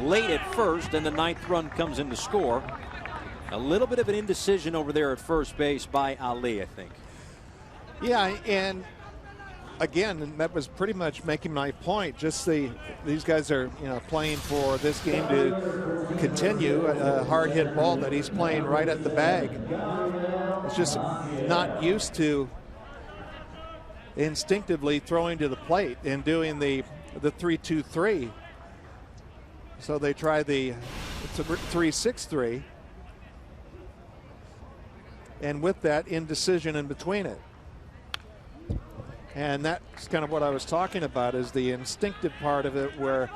late at first, and the 9th run comes in to score. A little bit of an indecision over there at first base by Ali, I think. Yeah, and again, that was pretty much making my point. Just these guys are playing for this game to continue. A hard hit ball that he's playing right at the bag. It's just not used to instinctively throwing to the plate and doing the 3-2-3. So they try it's a 3-6-3, and with that indecision in between it. And that's kind of what I was talking about, is the instinctive part of it, where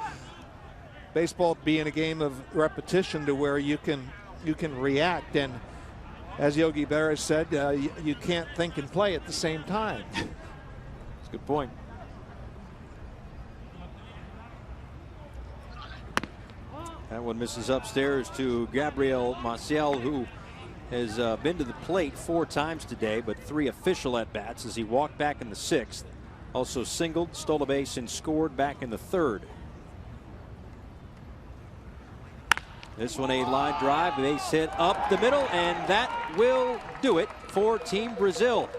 baseball being a game of repetition to where you can react. And as Yogi Berra said, you can't think and play at the same time. That's a good point. That one misses upstairs to Gabriel Maciel, who has been to the plate 4 times today, but 3 official at-bats as he walked back in the 6th. Also singled, stole a base, and scored back in the 3rd. This one a line drive, base hit up the middle, and that will do it for Team Brazil.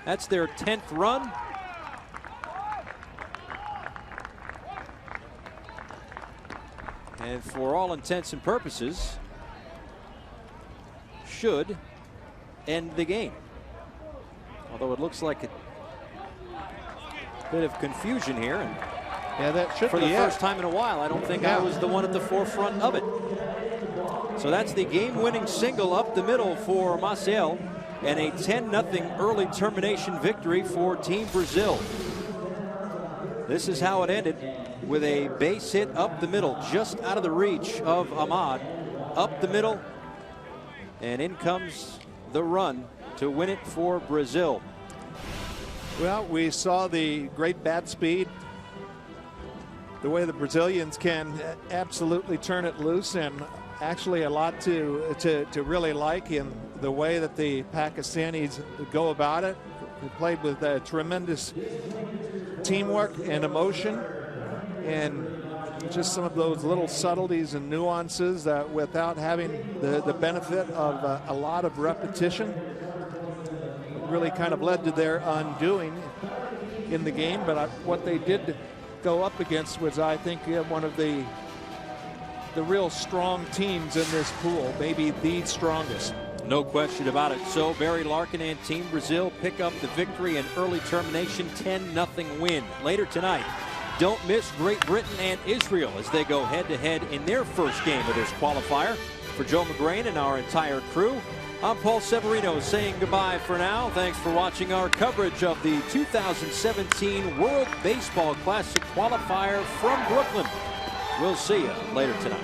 That's their 10th run. And for all intents and purposes, should end the game. Although it looks like a bit of confusion here. And yeah, that should for be the first time in a while, I don't think I was the one at the forefront of it. So that's the game-winning single up the middle for Maciel, and a 10-0 early termination victory for Team Brazil. This is how it ended, with a base hit up the middle, just out of the reach of Ahmad. Up the middle, and in comes the run to win it for Brazil. Well, we saw the great bat speed, the way the Brazilians can absolutely turn it loose, and actually a lot to really like in the way that the Pakistanis go about it. They played with tremendous teamwork and emotion, and just some of those little subtleties and nuances that, without having the benefit of a lot of repetition, really kind of led to their undoing in the game. But what they did go up against was, I think, one of the real strong teams in this pool, maybe the strongest. No question about it. So Barry Larkin and Team Brazil pick up the victory and early termination 10-0 win. Later tonight, don't miss Great Britain and Israel as they go head-to-head in their first game of this qualifier. For Joe McGrain and our entire crew, I'm Paul Severino saying goodbye for now. Thanks for watching our coverage of the 2017 World Baseball Classic Qualifier from Brooklyn. We'll see you later tonight.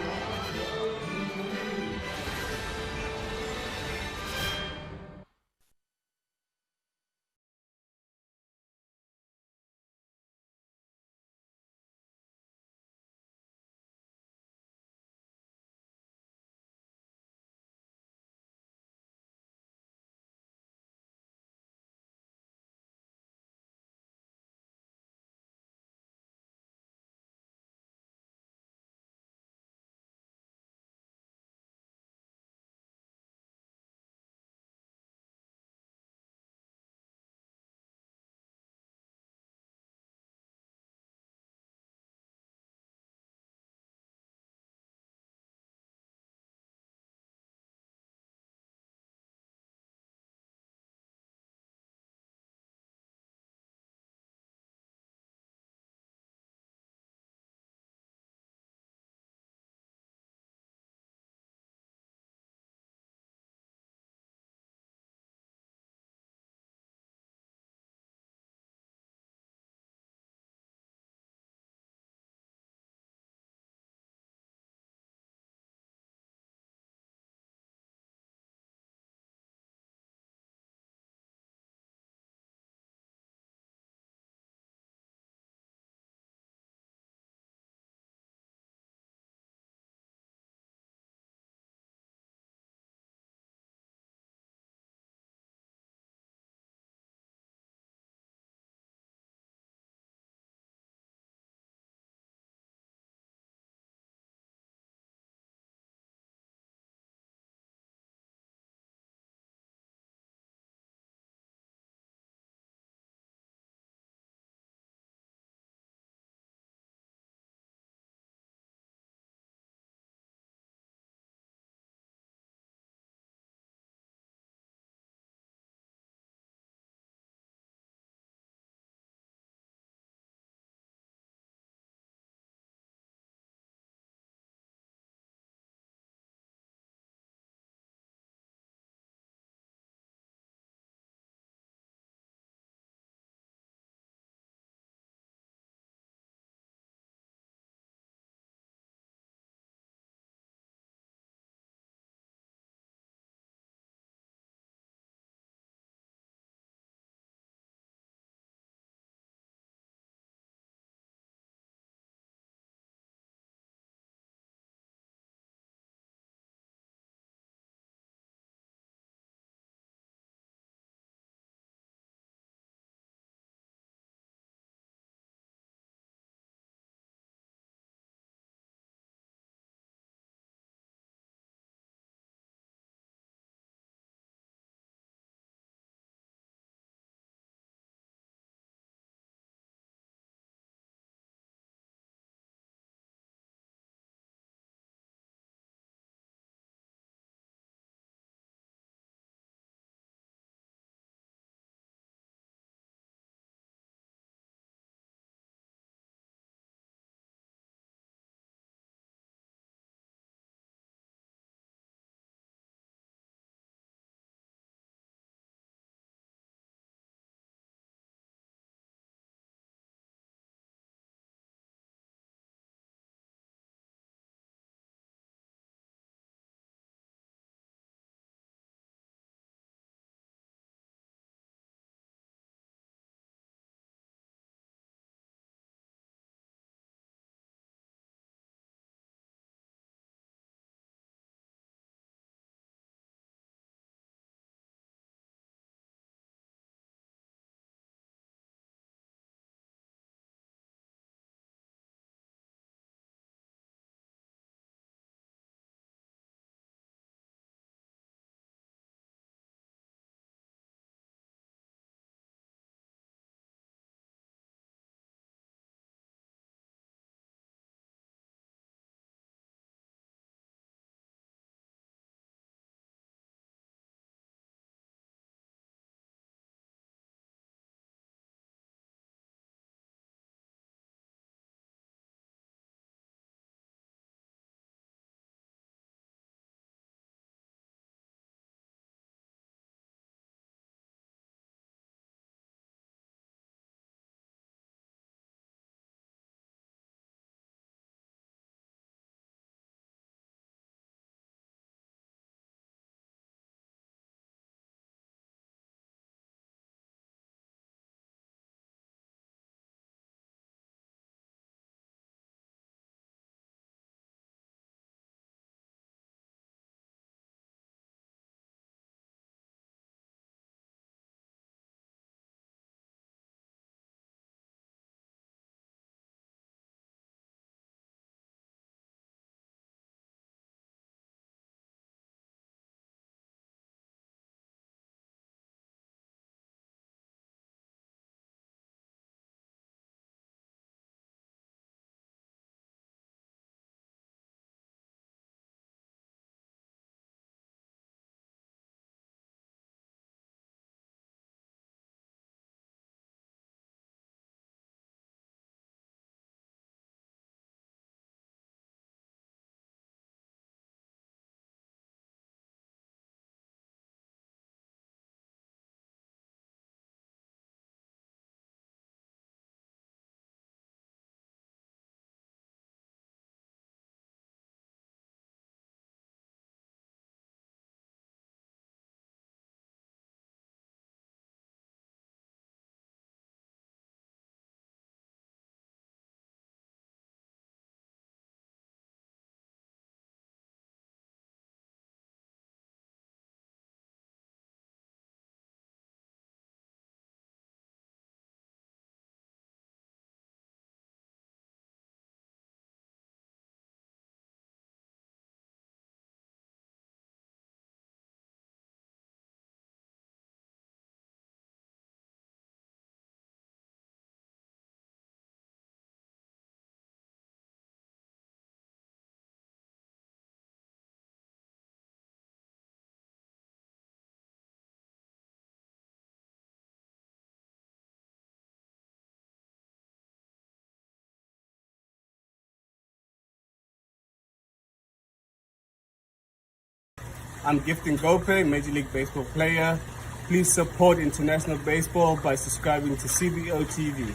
I'm gifting Gope, Major League Baseball player. Please support international baseball by subscribing to CBO TV.